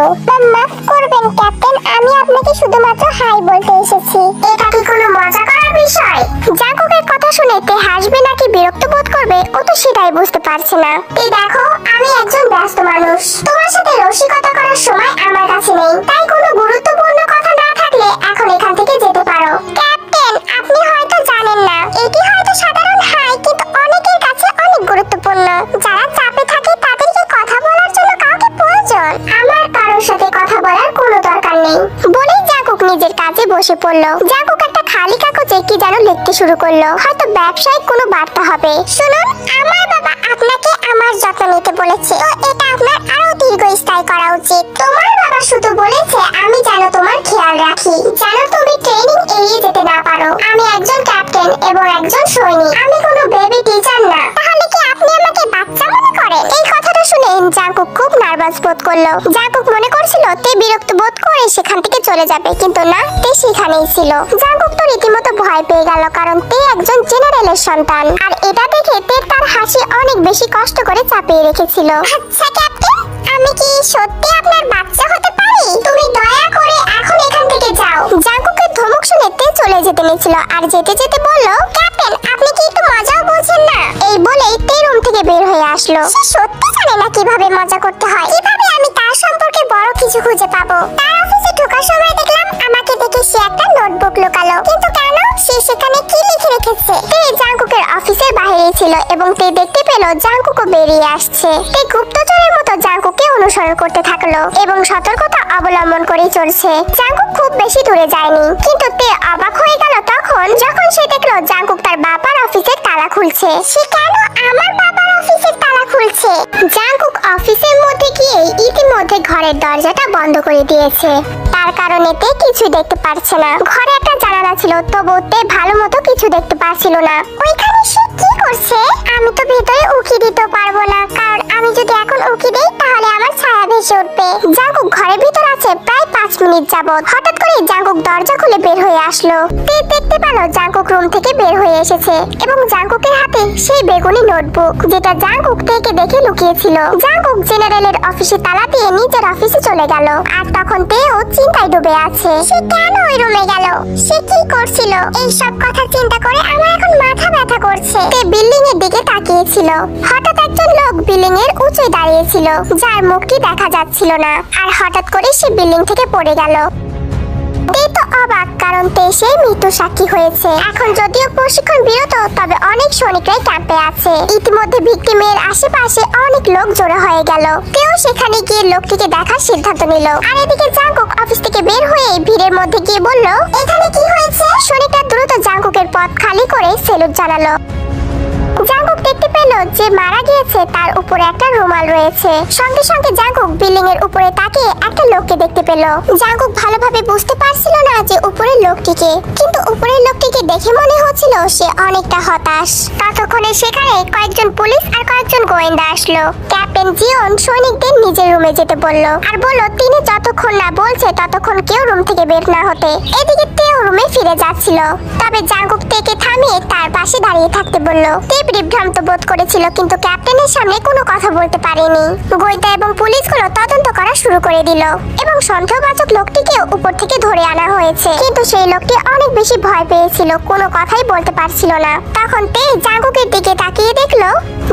মাফ করবেন ক্যাপ্টেন, আমি আপনাকে শুধুমাত্র হাই বলতে এসেছি। এটা কি কোনো মজা করার বিষয়? জাঙ্কুকের কথা শুনে তে হাসবে নাকি বিরক্ত বোধ করবে ও তো সেটাই বুঝতে পারছে না। দেখো, আমি একজন ব্যস্ত মানুষ, তোমার সাথে রসিকতা করার সময় আমার কাছে নেই, তাই কোনো গুরুত্বপূর্ণ কথা না থাকলে এখন এখান থেকে যেতে পারো। ক্যাপ্টেন, আপনি হয়তো জানেন না, এটি হয়তো সাধারণ হাই, কিন্তু অনেকের কাছে অনেক গুরুত্বপূর্ণ। যারা চাপে থাকে তাদেরকে কথা বলার জন্য কাউকে প্রয়োজন। আমার কারোর সাথে কথা বলার কোনো দরকার নেই বলেই জাঙ্কুক নিজের কাজে বসে পড়লো। জাঙ্কুক একটা খালি কাগজে কি যেন লিখতে শুরু করলো, হয়তো ব্যবসায়িক কোনো বার্তা হবে। শুনুন, আমার বাবা আপনাকে আমার যত্ন নিতে বলেছে, তো এটা আপনার আরো দীর্ঘস্থায়ী করা উচিত। তোমার বাবা শুধু বলেছে আমি যেন তোমার খেয়াল রাখি, যেন তুমি ট্রেনিং এড়িয়ে যেতে না পারো। আমি একজন ক্যাপ্টেন এবং একজন সৈনিক, আমি কোনো বেবি টিচার না। তাহলে কি আপনি আমাকে বাচ্চা মনে করেন? এই কথাটা শুনে জাঙ্কুক খুব নার্ভাস বোধ করলো। জাঙ্কুক মনে করছিল তে বিরক্ত বোধ করে সেখান থেকে চলে যাবে, কিন্তু না, তে সেখানেই ছিল। জাঙ্কুক তো রীতিমতো ভয় পেয়ে গেল, কারণ তে একজন জেনারেলের সন্তান, আর এটা দেখে তে তার হাসি অনেক বেশি কষ্ট করে চাপিয়ে রেখেছিল। আচ্ছা ক্যাপ্টেন, আমি কি সত্যি আপনার বাচ্চা হতে পারি? তুমি দয়া করে এখন এখান থেকে যাও। জাঙ্কুকের ধমক শুনে তে চলে যেতে নিয়েছিল, আর যেতে যেতে বলল, ক্যাপ্টেন আপনি কি একটু মজাও বলছেন না? এই বলেই তে রুম থেকে বের হয়ে আসলো। সে সত্যি জানে না কিভাবে মজা করতে হয়। কিভাবে আমি তার সম্পর্কে বড় কিছু খুঁজে পাবো? তার অফিসে ঢোকার সময় দেখলাম আমাকে দেখে সে একটা নোটবুক লুকালো, কিন্তু কেন? সে সেখানে কি লিখে রেখেছে? তে জাঙ্কুকের অফিসের বাইরে ছিল এবং তে দেখতে পেল জাঙ্কুকও বেরিয়ে আসছে। তে গুপ্তচরের মতো জাঙ্কুককে অনুসরণ করতে থাকলো এবং সতর্কতা অবলম্বন করে চলছে। জাঙ্কুক খুব বেশি দূরে যায়নি, কিন্তু তে অবাক হয়ে গেল যখন সে দেখলো জাঙ্কুক তার বাবার অফিসের তালা খুলছে। সে কেন আমার বাবার অফিসের তালা খুলছে? জাঙ্কুক অফিসের মধ্যে গিয়ে ইতিমধ্যে ঘরের দরজাটা বন্ধ করে দিয়েছে। তার কারণে তে কিছু দেখতে পারছে না। ঘরে একটা জানালা ছিল, তবু তে ভালো মতো কিছু দেখতে পারছিল না। ওইখানে সে কি করছে? আমি তো ভেতরে উকি দিতে পারবো না, কারণ আমি যদি এখন উকি দেই তাহলে আমার ছায়া ভেসে উঠবে। জাঙ্কুক ঘরের ভিতর আছে প্রায় 5 মিনিট যাবত। হঠাৎ করে জাঙ্কুক দরজা খুলে বের হয়ে আসলো। তে দেখতে পেল জাঙ্কুক রুম থেকে বের হয়ে এসেছে এবং জাঙ্কুকের হাতে সেই বেগুনি নোটবুক, যেটা জাঙ্কুক থেকে দেখে লুকিয়েছিল। জাঙ্কুক জেনারেলের অফিসে তালা দিয়ে নিজের অফিসে চলে গেল, আর তখন তেও চিন্তায় ডুবে আছে। সে কেন ওই রুমে গেল? সে কি করছিল? এই সব কথা চিন্তা করে আমার এখন মাথা ব্যথা করছে। তে বিল্ডিং এর দিকে তাকিয়েছিল। হঠাৎ একজন লোক বিল্ডিং এর উঁচুয় দাঁড়িয়েছিল, যার মুখটি দেখা যাচ্ছিল না, আর হঠাৎ করে সে বিল্ডিং থেকে পড়ে গেল। তে তো অবাক, কারণ তে সেই মৃত্যু সাক্ষী হয়েছে। এখন যদিও প্রশিক্ষণ বিরত, তবে অনেক সৈনিকরাই ক্যাম্পে আছে। ইতিমধ্যে ভিকটিমের আশেপাশে অনেক লোক জড়ো হয়ে গেল। কেউ সেখানে গিয়ে লোকটিকে দেখার সিদ্ধান্ত নিল। আর এদিকে জাঙ্কুক অফিস থেকে বের হয়ে ভিড়ের মধ্যে গিয়ে বলল, এখানে কি হয়েছে? সৈনিকরা দ্রুত জাঙ্কুকের পথ খালি করে সেলুট জানালো। জাঙ্কুক দেখতে পেল যে মারা গিয়েছে তার উপরে একটা রুমাল রয়েছে। সঙ্গে সঙ্গে জাঙ্কুক বিল্ডিং এর উপরে তাকিয়ে একটা লোককে দেখতে পেল। জাঙ্কুক ভালোভাবে বুঝতে পারছিল না যে উপরের লোকটিকে, কিন্তু উপরের লোকটিকে দেখে মনে হচ্ছিল সে অনেকটা হতাশ। ততক্ষণে সেখানে কয়েকজন পুলিশ আর কয়েকজন গোয়েন্দা আসলো। ক্যাপ্টেন জিওন সৈনিকদের নিজের রুমে যেতে বলল, আর বলল তিনি যতক্ষণ না বলছে ততক্ষণ কেউ রুম থেকে বের না হতে। এদিকে তেও রুমে ফিরে যাচ্ছিল, তবে জাঙ্কুক তেকে থামিয়ে তার পাশে দাঁড়িয়ে থাকতে বলল। তে বিভ্রান্ত বোধ করেছিল, কিন্তু ক্যাপ্টেনের সামনে কোনো কথা বলতে পারেনি। গোয়েন্দা এবং পুলিশগুলো তদন্ত করা শুরু করে দিল এবং সন্দেহবাচক লোকটিকে উপর থেকে ধরে আনা হয়েছে, কিন্তু সেই লোকটি অনেক বেশি ভয় পেয়েছিল, কোনো কথাই বলতে পারছিল না। তখন তে জাঙ্কুকের দিকে তাকিয়ে দেখলো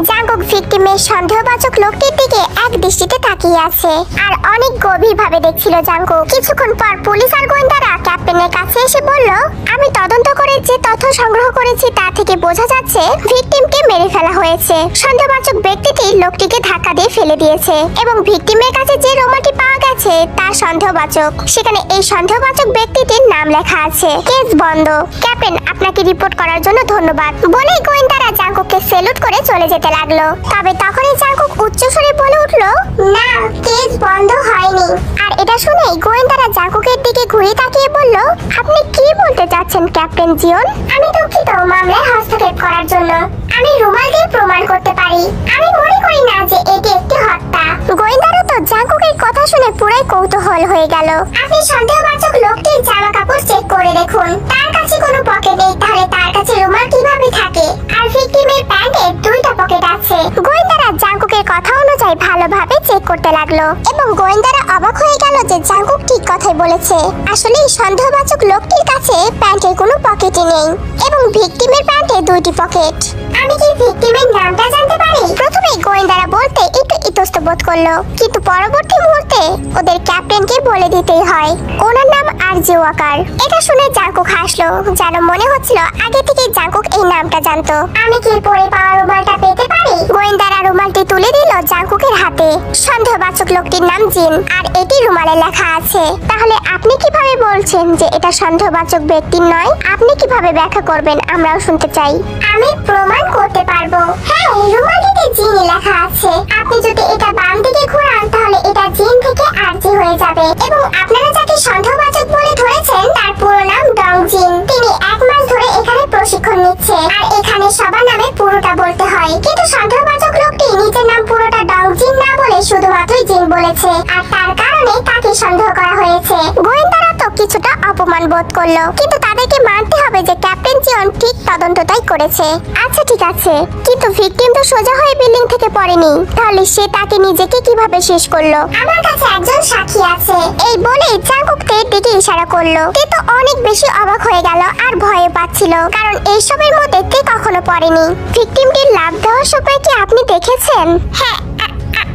জাঙ্কুক ভিকটিমের সন্দেহবাচক লোকটির দিকে এক দৃষ্টিতে তাকিয়ে আছে, আর অনেক গভীর ভাবে দেখছিল জাঙ্কুক। কিছুক্ষণ পর পুলিশ আর গোয়েন্দারা ক্যাপ্টেনের কাছে এসে বলল, আমি তদন্ত করে যে তথ্য সংগ্রহ করেছি তা থেকে বোঝা যাচ্ছে ভিকটিমকে মেরে ফেলা হয়েছে। সন্দেহবাচক ব্যক্তিটি লোকটিকে ধাক্কা দিয়ে ফেলে দিয়েছে এবং ভিকটিমের কাছে যে রুমালটি পাওয়া গেছে তা সন্দেহবাচক। সেখানে এই সন্দেহবাচক ব্যক্তিটির নাম লেখা আছে। কেস বন্ধ। ক্যাপ্টেন, আপনাকে রিপোর্ট করার জন্য ধন্যবাদ বলেই গোয়েন্দারা জাঙ্কুককে সেলুট করে চলে যেতে লাগলো। তবে তখনই জাঙ্কুক উচ্চস্বরে বলে উঠলো, না, কেস বন্ধ হয়নি। আর এটা শুনে গোয়েন্দারা জাঙ্কুকের দিকে ঘুরে তাকিয়ে বলল, আপনি কি বলতে চাচ্ছেন ক্যাপ্টেন জিওন? আমি দুঃখিত মামলায় হস্তক্ষেপ করার জন্য। আমি রুমাল দিয়ে প্রমাণ করতে পারি। আমি মনে করি না যে এটি একটি হত্যা। গোয়েন্দারা তো জাঙ্কুকের কথা শুনে পুরাই কৌতূহল হয়ে গেল। আপনি সন্দেহবাচক লোকটির জামা কাপড় চেক করে দেখুন, তার কাছে কোনো পকেট নেই, তাহলে তার কাছে রুমাল কিভাবে থাকে আর ভিকটিমের প্যান্টে দুইটা পকেট আছে? গোয়েন্দারা জাঙ্কুকের কথা অনুযায়ী ভালোভাবে চেক করতে লাগলো এবং গোয়েন্দারা অবাক হয়ে গেল যে জাঙ্কুক ঠিক কথাই বলেছে। আসলে এই সন্দেহবাচক লোকটির কাছে প্যান্টের কোনো পকেটই নেই এবং ভিকটিমের প্যান্টে দুইটি পকেট। আমি কি ভিকটিমের নামটা জানতে পারি? প্রথমে গোয়েন্দারা বলতে একটু ইতস্ত বোধ করলো, কিন্তু পরবর্তী মুহূর্তে ওদের ক্যাপ্টেনকে বলে দিতেই হয় ওনার নাম আরজি ওয়াকার। এটা শুনে জাঙ্কুক হাসলো, যেন মনে হচ্ছিল আগে থেকে জাঙ্কুক এই নামটা জানতো। আমি কি পরে পাওয়া রুমালটা পেতে পারি? গোয়েন্দারা রুমালটি তুলে দিল জাঙ্কুকের হাতে। সন্দেহবাচক লোকটির নাম জিন আর এটি রুমালে লেখা আছে। তাহলে আপনি কিভাবে বলছেন যে এটা সন্দেহবাচক ব্যক্তির নয়? আপনি কিভাবে ব্যাখ্যা করবেন আমরাও শুনতে চাই। আমি প্রমাণ করতে পারবো। হ্যাঁ, রুমালটিতে জিন লেখা আছে। আপনি যদি এটা বাম দিকে ঘোরান তাহলে এটা জিন থেকে আরজি হয়ে যাবে এবং আপনারা যাকে সন্দেহবাচক বলে ধরেছেন তার পুরো নাম ডং জিন। তিনি 1 মাস ধরে এখানে প্রশিক্ষণ নিচ্ছে আর এখানে সবার নামে পুরোটা বলতে হয়। কিন্তু সন্দেহবাচক লোকটি নিজের নাম পুরোটা ডং জিন না বলে শুধুমাত্র জিন বলেছে আর তার কারণে তাকে সন্দেহ করা হয়েছে। গোয়েন্দারা তো কিছুটা অপমান বোধ করলো, কিন্তু তাদেরকে মানতে হবে যে ক্যাপ্টেন জিয়ন ঠিক তদন্তটাই করেছে। আচ্ছা ঠিক আছে, কিন্তু ভিকটিম তো সোজা হয়ে বিল্ডিং থেকে পড়েনি, তাহলে সে তাকে নিজেকে কিভাবে শেষ করলো? আমার কাছে একজন সাক্ষী আছে। এই বলে জাঙ্কুক তের দিকে ইশারা করলো। তে তো অনেক বেশি অবাক হয়ে গেল আর ভয় পাচ্ছিল, কারণ এইসবের মধ্যে তে কখনো পড়েনি। ভিকটিমটির লাভ দেওয়ার সময় কি আপনি দেখেছেন? হ্যাঁ,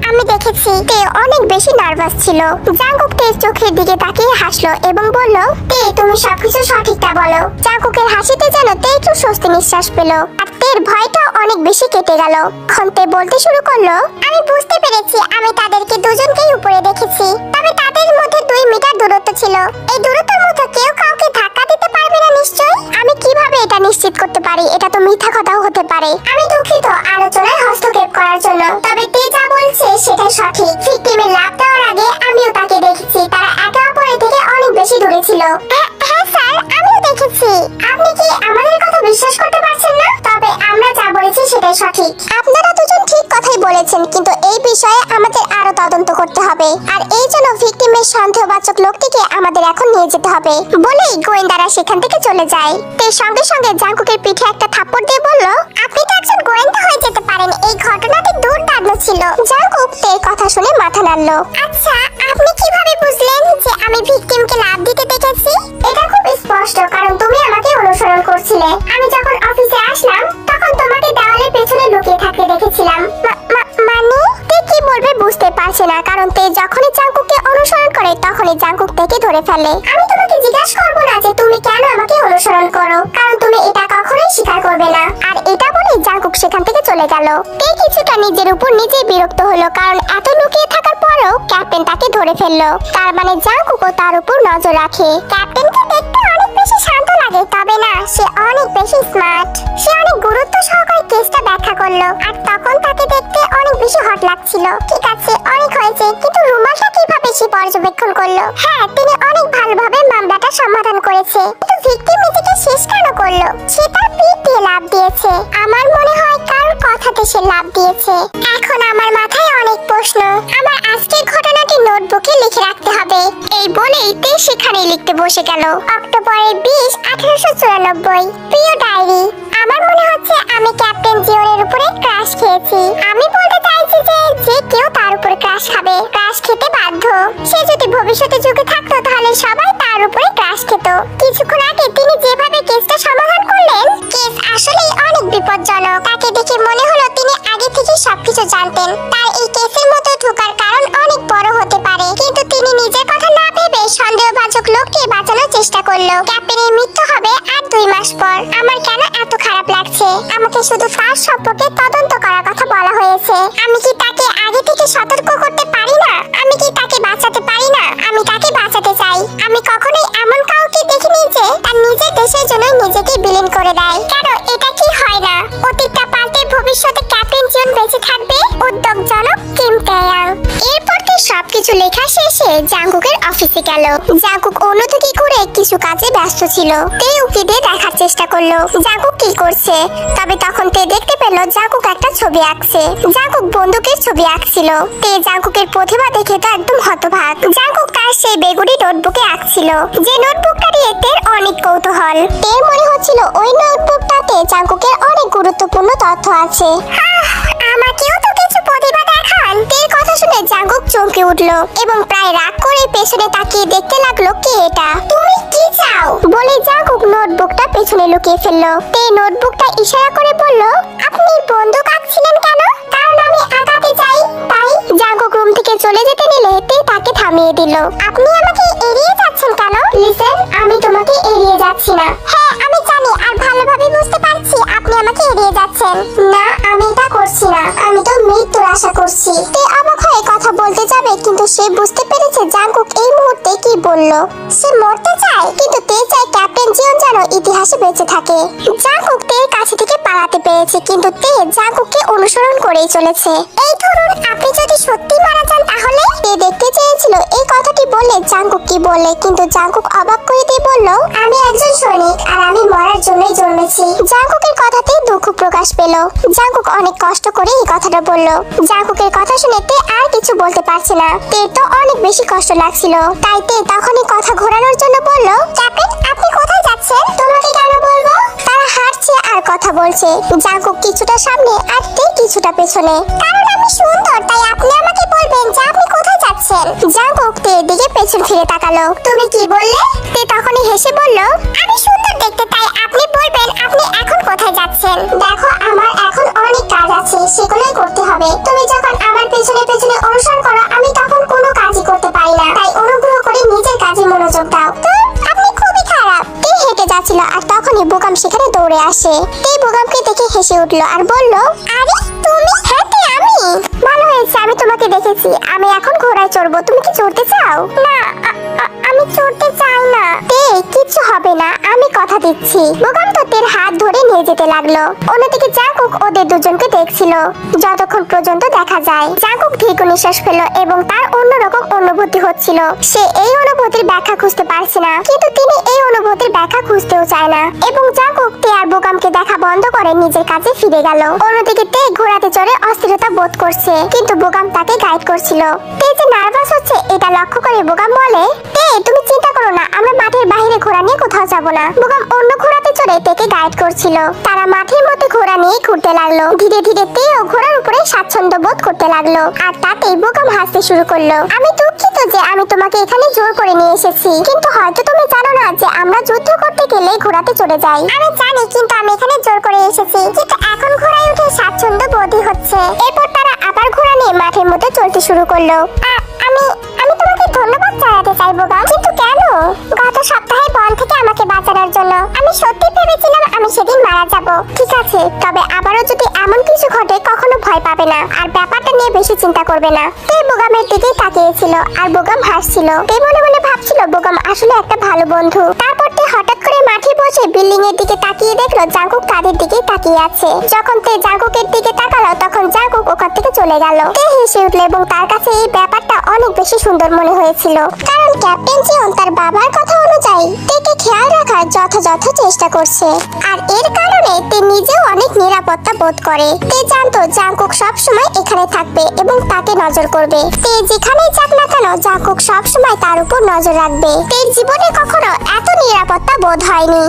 আমি দেখেছি। তে অনেক বেশি নার্ভাস ছিল। জাঙ্কুক তের চোখের দিকে তাকিয়ে হাসলো এবং বলল, তে তুমি সবকিছু সঠিকটা বলো। জাঙ্কুকের হাসিতে যেন তে একটু স্বস্তি নিঃশ্বাস পেল আর তের ভয়টা অনেক বেশি কেটে গেল। তে বলতে শুরু করলো, আমি বুঝতে পেরেছি। আমি তাদেরকে দুজনকেই উপরে দেখেছি, তবে তাদের মধ্যে 2 মিটার দূরত্ব ছিল। এই দূরত্বের মধ্যে কেউ কাউকে ধাক্কা দিতে পারবে না নিশ্চয়ই? আমি কিভাবে এটা নিশ্চিত করতে পারি? এটা তো মিথ্যা কথাও হতে পারে। আমি দুঃখিত আলোচনায় হস্তক্ষেপ করার জন্য, তবে তে যা বলছে সেটাই সঠিক। ভিকটিমের লাভ দেওয়ার আগে আমিও তাকে দেখেছি। তারা একে অপরের থেকে অনেক বেশি দূরে ছিল। হ্যাঁ স্যার, আমিও দেখেছি। আপনি কি আমাদের কথা বিশ্বাস করতে পারছেন না? তবে আমরা যা বলেছি সেটাই সঠিক। আপনারা দুজন ঠিক কথাই বলেছেন, কিন্তু এই বিষয়ে আমাদের আরো তদন্ত করতে হবে আর এই জন্য ভিকটিমের সন্দেহবাচক লোকটিকে আমাদের এখন নিয়ে যেতে হবে। বলেই গোয়েন্দারা সেখান থেকে চলে যায়। তে সঙ্গে সঙ্গে জাঙ্কুকের পিঠে একটা থাপ্পড় দিয়ে বলল, আপনি তো একজন গোয়েন্দা হয়ে যেতে পারেন। এই ঘটনাটি দুর্দান্ত ছিল। জাঙ্কুক তের কথা শুনে মাথা নাড়ল। আচ্ছা, আপনি কিভাবে বুঝলেন যে আমি ভিকটিমকে লাভ দিতে দেখেছি? এটা খুব স্পষ্ট, কারণ তুমি আমাকে অনুসরণ করছিলে। আমি যখন অফিসে আসলাম তখন তোমাকে দেওয়ালের পেছনে লুকিয়ে থাকতে দেখেছিলাম। মানে? তে কি বলবে বুঝতে পারছে না, কারণ তে যখনই জাঙ্কুককে অনুসরণ করে তখনই জাঙ্কুক তেকে ধরে ফেলে। আমি তোমাকে জিজ্ঞাসা করবো না যে তুমি কেন আমাকে অনুসরণ করো, কারণ তুমি এটা কখনোই স্বীকার করবে না। আর এটা বলে জাঙ্কুক সেখান থেকে চলে গেল। তে কিছুটা নিজের উপর নিজেই বিরক্ত হলো, কারণ এত লুকিয়ে থাকার পরেও ক্যাপ্টেন তাকে ধরে ফেললো। তার মানে জাঙ্কুকও তার উপর নজর রাখে। ক্যাপ্টেনকে দেখতে অনেক বেশি শান্ত লাগে, তবে না, সে অনেক বেশি স্মার্ট। সে অনেক গুরুত্ব সহকারে কেসটা ব্যাখ্যা করলো আর তখন তাকে দেখতে অনেক বেশি হট লাগছিল। ঠিক আছে, অনেক হয়েছে, কিন্তু রুমালটা কিভাবে সে পর্যবেক্ষণ করলো? হ্যাঁ, তিনি অনেক ভালোভাবে মামলাটা সমাধান করেছে, কিন্তু ভিকটিম নিজেকে শেষ কেন করলো? সে তার পিঠ দিয়ে লাফ দিয়েছে। আমার মনে হয় কারোর কথাতে সে লাফ দিয়েছে। এখন আমার মাথায় অনেক প্রশ্ন। আমার আজকের ঘটনাটি নোটবুকে লিখে রাখতে হবে। এই বলেই তে সেখানে লিখতে বসে গেল। অক্টোবরের 20, 1894। প্রিয় ডায়েরি, আমার মনে হচ্ছে আমি ক্যাপ্টেন জিওনের উপরে ক্রাশ খেয়েছি। আমি বলতে চাইছি যে যে কেউ তার উপরে ক্রাশ খাবে, ক্রাশ খেতে বাধ্য। সে যদি ভবিষ্যতে যুগে থাকতো তাহলে সবাই তার উপরে ক্রাশ খেত। কিছুক্ষণ আগে তিনি যেভাবে কেসটা সমাধান করলেন, কেস আসলেই অনেক বিপজ্জনক। তাকে দেখে মনে হলো তিনি আগে থেকে সবকিছু জানতেন। তার এই কেসের মধ্যে ঢোকার কারণ অনেক বড় হতে পারে, কিন্তু তিনি নিজের কথা না ভেবে সন্দেহভাজন লোককে বাঁচানোর চেষ্টা করলো। ক্যাপ্টেনের মৃত্যু হবে আর 2 মাস পর। আমার কেন এত খারাপ লাগছে? আমাকে শুধু ফার্স্ট সম্পর্কে তদন্ত করার কথা বলা হয়েছে। আমি কি তাকে আগে থেকে সতর্ক করতে পারি না? আমি কি তাকে বাঁচাতে পারি না? আমি তাকে বাঁচাতে চাই। আমি কখনোই এমন কাউকে দেখিনি যে তার নিজের দেশের জন্য নিজেকে বিলীন করে দেয়। কেন এটা কি হয় না? অতীতটা পাল্টে ভবিষ্যতে ক্যাপ্টেন জিয়ন বেঁচে থাকবে। উদ্যোগজনক কিম তায়াং। এরপর সবকিছু কিছু লেখা শেষে জাঙ্কুকের অফিসে গেল। জাঙ্কুক অন্যদিকে করে কিছু কাজে ব্যস্ত ছিল। তে উকি দিয়ে দেখার চেষ্টা করলো জাঙ্কুক কি করছে। তবে তখন তে দেখতে পেল জাঙ্কুক একটা ছবি আঁকছে। জাঙ্কুক বন্দুকের ছবি আঁকছিল। তে জাঙ্কুকের প্রতিভা দেখে তো একদম হতবাক। জাঙ্কুক তার সেই বেগুনি নোটবুকে আঁকছিল, যে নোটবুকটা নিয়ে তের অনেক কৌতূহল। তের মনে হচ্ছিল ওই নোটবুকটাতে জাঙ্কুকের অনেক গুরুত্বপূর্ণ তথ্য আছে। আমাকেও তো কিছু প্রতিভা দেখান। তের কথা শুনে জাঙ্কুক চমকে উঠলো এবং প্রায় রাগ করে পেছনে তাকিয়ে দেখতে লাগলো কে এটা। তুমি কি চাও বলে জাঙ্কুক নোটবুকটা পেছনে লুকিয়ে ফেললো। তে নোটবুকটা ইশারা করে বলল, আপনি বন্দুক আঁকছিলেন কেন? কারণ আমি আঁকাতে চাই তাই। জাঙ্কুক রুম থেকে চলে যেতে নিলে তে তাকে থামিয়ে দিল। আপনি আমাকে এড়িয়ে যাচ্ছেন কেন? লিসেন, আমি তোমাকে এড়িয়ে যাচ্ছি না। হ্যাঁ আমি জানি আর ভালোভাবে বুঝতে পারছি আপনি আমাকে এড়িয়ে যাচ্ছেন। না আমি এটা করছি না, আমি তো মৃত্যুর আশা করছি। তে অবাক হয়ে কথা বলতে যাবে কিন্তু সে বুঝতে পেরেছে জাঙ্কুক এই মুহূর্তে কি বলল। সে মরতে চায় কিন্তু তে চায় ক্যাপ্টেন জিয়ন যেন ইতিহাসে বেঁচে থাকে। জাঙ্কুক তের কাছে থেকে পালাতে পেরেছে কিন্তু তে জাঙ্কুককে অনুসরণ করেই চলেছে। এই ধরুন আপনি যদি সত্যি মারা যান তাহলে? তে দেখতে চেয়েছিল এই কথাটি বললে জাঙ্কুক কি বলে, কিন্তু জাঙ্কুক অবাক করে দিয়ে বলল, আমি একজন সৈনিক আর আমি মরার জন্যই জন্মেছি। জাঙ্কুকের কথাতে দুঃখ প্রকাশ পেল। জাঙ্কুক অনেক কষ্ট করে এই কথাটা বলল। জাঙ্কুকের কথা শুনে তে আর কিছু বলতে পারছে না। তে তো অনেক বেশি কষ্ট লাগছিল। তাই তে তখনই কথা ঘোরানোর জন্য বলল, ক্যাপ্টেন আপনি কোথায় যাচ্ছেন? তোমাকে কেন বলবো? তারা হাঁটছে আর কথা বলছে। জাঙ্কুক কিছুটা সামনে আর তে কিছুটা পেছনে। কারণ আমি সুন্দর তাই আপনি আমাকে বলবেন যে আপনি কোথায় যাচ্ছেন। জাঙ্কুক তের দিকে পেছন ফিরে তাকালো। তুমি কি বললে? তে তখনই হেসে বলল, আমি সুন্দর দেখতে তাই আপনি বলবেন আপনি এখন কোথায় যাচ্ছেন। দেখো আমার এখন অনেক কাজ আছে, সেগুলোই করতে হবে। তুমি যখন আমার পেছনে পেছনে অনুসরণ করো আমি তখন কোনো কাজই করতে পারি না। তাই অনুগ্রহ করে নিজের কাজে মনোযোগ দাও। তো আপনি খুবই খারাপ। তে হেঁটে যাচ্ছিল আর তখনই বোকাম সেখানে দৌড়ে আসে। তে বোকামকে দেখে হেসে উঠলো আর বলল, আরে তুমি? হ্যাঁ তে আমি। ভালো হয়েছে আমি তোমাকে দেখেছি। আমি এখন ঘোড়ায় চড়বো, তুমি কি চড়তে চাও? না আমি চড়তে চাই না। তে কিছু হবে না, আমি কথা দিচ্ছি। বোকাম তো তের হাত ধরে নিয়ে যেতে লাগলো। অন্যদিকে জাঙ্কুক ওদের দুজনকে দেখছিল যতক্ষণ পর্যন্ত দেখা যায়। জাঙ্কুক দীর্ঘ নিঃশ্বাস ফেলল এবং তার অন্যরকম অনুভূতি হচ্ছিল। সে এই অনুভূতির ব্যাখ্যা খুঁজতে পারছে না, কিন্তু তিনি এই অনুভূতির ব্যাখ্যা খুঁজতেও চায় না। এবং জাঙ্কুক তে আর বোকামকে দেখা বন্ধ করে নিজের কাজে ফিরে গেল। অন্যদিকে তে ঘোড়াতে চড়ে অস্থিরতা বোধ করছে কিন্তু বোকাম তাকে গাইড করছিল। তে যে নার্ভাস হচ্ছে এটা লক্ষ্য করে বোকাম বলে, তে তুমি চিন্তা করো না, আমরা মাঠের বাইরে ঘোড়া নিয়ে কোথাও যাব না। বোকাম অন্য ঘোড়াতে চড়ে তেকে গাইড করছিল। তারা মাঠের মধ্যে ঘোড়া নিয়ে ঘুরতে লাগলো। ধীরে ধীরে তেও ঘোড়ার উপরে স্বাচ্ছন্দ্য বোধ করতে লাগলো আর তাতেই বোকাম হাসতে শুরু করলো। আমি দুঃখিত যে আমি তোমাকে এখানে জোর করে নিয়ে এসেছি, কিন্তু হয়তো তুমি জানো না যে আমরা যুদ্ধ করতে গেলে ঘোড়াতে চড়ে যাই। আমি জানি কিন্তু আমি এখানে জোর করে এসেছি, কিন্তু এখন ঘোড়ায় উঠে স্বাচ্ছন্দ্য বোধই হচ্ছে। এরপর তারা আবার ঘোড়া নিয়ে মাঠের মধ্যে চলতে শুরু করলো। আমি আমি তোমাকে ধন্যবাদ জানাতে চাই বোকাম। কিন্তু কেন? গত সপ্তাহে বন থেকে আমাকে বাঁচানোর জন্য। আমি সত্যি ভেবেছিলাম আমি সেদিন মারা যাব। ঠিক আছে, তবে আবারও যদি এমন কিছু ঘটে কখনো ভয় পাবে না আর ব্যাপারটা নিয়ে বেশি চিন্তা করবে না। তে বোকামের দিকেই তাকিয়েছিল আর বোকাম হাসছিল। তে মনে মনে ভাবছিল বোকাম আসলে একটা ভালো বন্ধু। তারপর তে হঠাৎ করে মাঠে বসে বিল্ডিং এর দিকে তাকিয়ে দেখলো জাঙ্কুক তাদের দিকেই তাকিয়ে আছে। যখন তে জাঙ্কুকের দিকে তাকালো তখন জাঙ্কুক ওখান থেকে চলে গেল। তে হেসে উঠল এবং তার কাছে এই ব্যাপারটা অনেক বেশি সুন্দর মনে হয়েছিল, কারণ ক্যাপ্টেন জিয়ন তার বাবার কথা অনুযায়ী তেকে খেয়াল রাখার যথাযথ চেষ্টা করছে আর এর কারণে তে নিজেও অনেক নিরাপত্তা বোধ করে। তে জানতো জাঙ্কুক সব সময় এখানে থাকবে এবং তাকে নজর করবে। তে যেখানেই যাক না কেন জাঙ্কুক সব সময় তার উপর নজর রাখবে। তের জীবনে কখনো এত নিরাপত্তা বোধ হয়নি।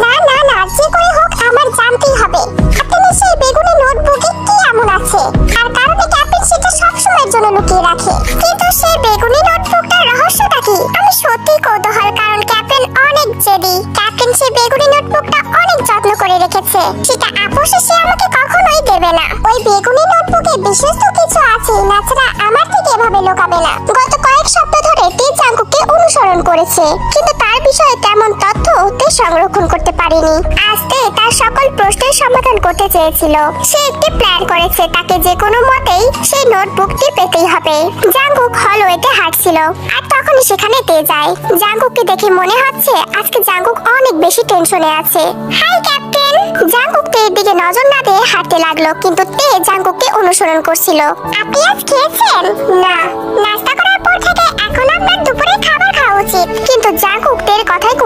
না না না, যে করে হোক আমার জানতেই হবে আপনার সেই বেগুনি নোটবুকে কি এমন আছে আর কারণে ক্যাপ্টেন সেটা সবসময়ের জন্য লুকিয়ে রাখে। কিন্তু সেই বেগুনি নোটবুকটার রহস্যটা কি? আমি সত্যিই কৌতূহল, কারণ ক্যাপ্টেন অনেক জেদি। ক্যাপ্টেন সেই বেগুনি নোটবুকটা অনেক যত্ন করে রেখেছে, সেটা আপোষে সে আমাকে কখনোই দেবে না। ওই বেগুনি নোটবুকে বিশেষ তো কিছু আছে, নাছাড়া আমার থেকে এভাবে লুকাবে না। গত কয়েক সপ্তাহ ধরে তে জাঙ্কুককে অনুসরণ করেছে, কিন্তু তার বিষয়ে তেমন তথ্য তে সংরক্ষণ করতে পারেনি। আজ তে তার সকল প্রশ্নের সমাধান করতে চেয়েছিল। সে একটি প্ল্যান করেছে, তাকে যে কোনো মতেই সেই নোটবুকটি পেতেই হবে। জাঙ্কুক হলওয়েতে হাঁটছিল আর তখনই সেখানে তে যায়। জাঙ্কুককে দেখে মনে হচ্ছে আজকে জাঙ্কুক অনেক বেশি টেনশনে আছে। High captain. জাঙ্কুক তের দিকে নজর না দিয়ে হাঁটতে লাগলো, কিন্তু তে জাঙ্কুককে অনুসরণ করছিল। আপনি আজ খেয়েছেন? না না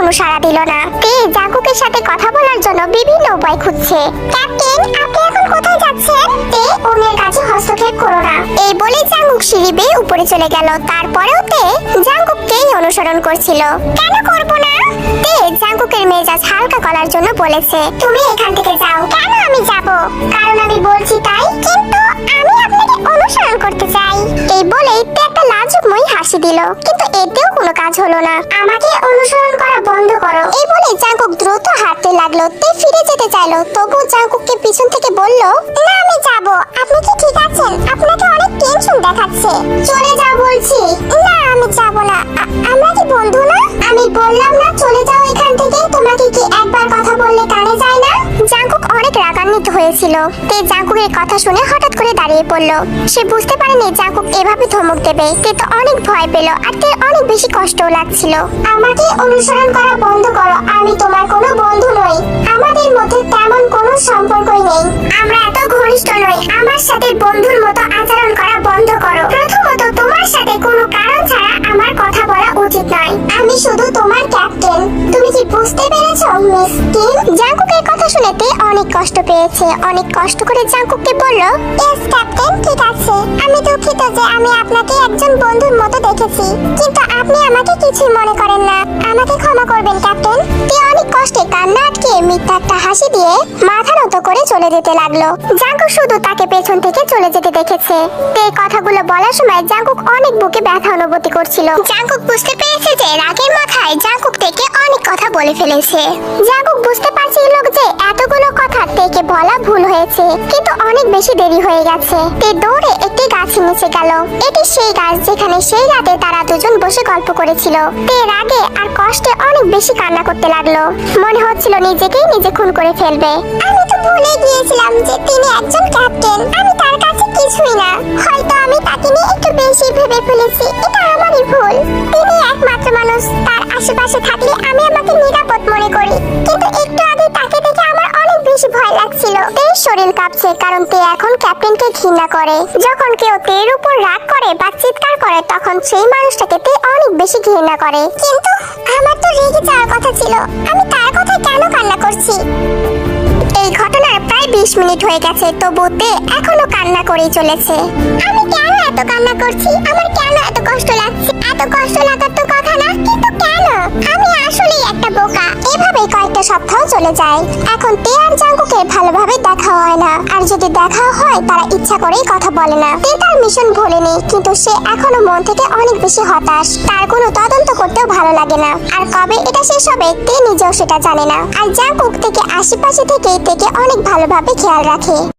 কোনো সাড়া দিল না। তে জাঙ্কুকের সাথে কথা বলার জন্য বিভিন্ন উপায় খুঁজছে। ক্যাপ্টেন, আপনি এখন কোথায় যাচ্ছেন? তে অন্যের কাছে হস্তক্ষেপ করো না। এই বলে জাঙ্কুক সিঁড়ি বেয়ে উপরে চলে গেল। তারপরেও তে জাঙ্কুককেই অনুসরণ করছিল। কেন করব না? তে জাঙ্কুকের মেজাজ হালকা করার জন্য বলেছে, তুমি এখান থেকে যাও। কেন আমি যাব? কারণ আমি বলছি তাই। কিন্তু আমি আপনাকে অনুসরণ করতে চাই। এই বলেই তে একটা লাজুকময় হাসি দিল, কিন্তু এতেও কোনো কাজ হলো না। আমাকে অনুসরণ করা বন্ধ করো। এই বলে জাঙ্কুক দ্রুত হাঁটতে লাগলো। তে ফিরে যেতে চাইলো, তবু জাঙ্কুককে পিছন থেকে বলল, না আমি যাব। আপনি কি ঠিক আছেন? আপনাকে অনেক টেনশন দেখাচ্ছে। চলে যাও বলছি। না আমি যাব না। আমরা কি বন্ধু না? আমি বললাম না চলে যাও এখান থেকে। তোমাকে কি একবার কথা বললে কানে যায় না? জাঙ্কুক অনেক রাগান্বিত হয়েছিল। তে জাঙ্কুকের কথা শুনে হঠাৎ করে দাঁড়িয়ে পড়ল। সে বুঝতে পারেনি জাঙ্কুক এভাবে ধমক দেবে। তে তো অনেক ভয় পেল, আর তে অনেক বেশি কষ্টও লাগছিল। আমাকে অনুসরণ করা বন্ধ করো। আমি তোমার কোনো বন্ধু নই। আমাদের মধ্যে তেমন কোনো সম্পর্কই নেই। আমরা এত ঘনিষ্ঠ নই। আমার সাথে বন্ধুর মতো আচরণ করা বন্ধ করো। প্রথমত তোমার সাথে কোনো কারণ ছাড়া আমার কথা বলা উচিত নয়। আমি শুধু তোমার ক্যাপ্টেন। তুমি কি বুঝতে পেরেছো মিস কিম? জাঙ্কুকের কথা শুনে তে অনেক কষ্ট পেয়েছে। অনেক কষ্ট করে জাঙ্কুককে বলল, ইয়েস ক্যাপ্টেন, ঠিক আছে। আমি দুঃখিত যে আমি আপনাকে একজন বন্ধুর মতো দেখেছি, কিন্তু আপনি আমাকে কিছুই মনে করেন না। আমাকে ক্ষমা করবেন ক্যাপ্টেন। তে অনেক কষ্টে কান্না আটকে মিথ্যা একটা হাসি দিয়ে মাথা নত করে চলে যেতে লাগলো। জাঙ্কুক শুধু তাকে পেছন থেকে চলে যেতে দেখেছে। তে কথাগুলো বলার সময় জাঙ্কুক অনেক বুকে ব্যথা অনুভূতি করছিল। জাঙ্কুক বুঝতে পেরেছে যে রাগের মাথায় জাঙ্কুক থেকে অনেক কথা বলে ফেলেছে। জাঙ্কুক বুঝতে পারছিল যে এতগুলো কথা তেকে বলা ভুল হয়েছে, কিন্তু অনেক বেশি দেরি হয়ে গেছে। তে দৌড়ে একটি গাছের নিচে গেল। এটি সেই গাছ যেখানে সেই রাতে তারা দুজন বসে গল্প করেছিল। তে রাগে আর কষ্টে অনেক বেশি কান্না করতে লাগলো। মনে হচ্ছিল নিজেকেই নিজে খুন করে ফেলবে। আমি তো ভুলে গিয়েছিলাম যে তিনি একজন ক্যাপ্টেন। আমি তার কাছে কিছুই না। হয়তো আমি তাকে নিয়ে একটু বেশি ভেবে ফেলেছি। এটা আমারই ভুল। তিনি একমাত্র মানুষ। তার আশেপাশে থাকলে আমি আমাকে নিরাপদ মনে করি, কিন্তু একটু আগে তাকে দেখে আমার অনেক বেশি ভয় লাগছিল। তের শরীর কাঁপছে, কারণ তে এখন ক্যাপ্টেনকে ঘৃণা করে। যখন কেউ তের উপর রাগ করে বা চিৎকার করে, তখন সেই মানুষটাকে তে অনেক বেশি ঘৃণা করে। কিন্তু আমার তো রেগে যাওয়ার কথা ছিল। আমি তার কথা কেন কান্না করছি? এই ঘটনার প্রায় 20 মিনিট হয়ে গেছে, তবু তে এখনো কান্না করেই চলেছে। আমি কেন এত কান্না করছি? আমার কেন এত কষ্ট লাগছে? এত কষ্ট লাগার তো কথা না, কিন্তু কেন? আমি আসলেই একটা বোকা। এভাবেই কয়েকটা সপ্তাহ চলে যায়। এখন তে আর জাঙ্কুকের ভালোভাবে দেখা হয় না, আর যদি দেখা হয় তারা ইচ্ছা করেই কথা বলে না। তে তার মিশন ভুলেনি, কিন্তু সে এখনো মন থেকে অনেক বেশি হতাশ। তার কোনো তদন্ত করতেও ভালো লাগে না, আর কবে এটা শেষ হবে তে নিজেও সেটা জানে না। আর জাঙ্কুক থেকে আশেপাশে থেকেই থেকে অনেক ভালোভাবে খেয়াল রাখে।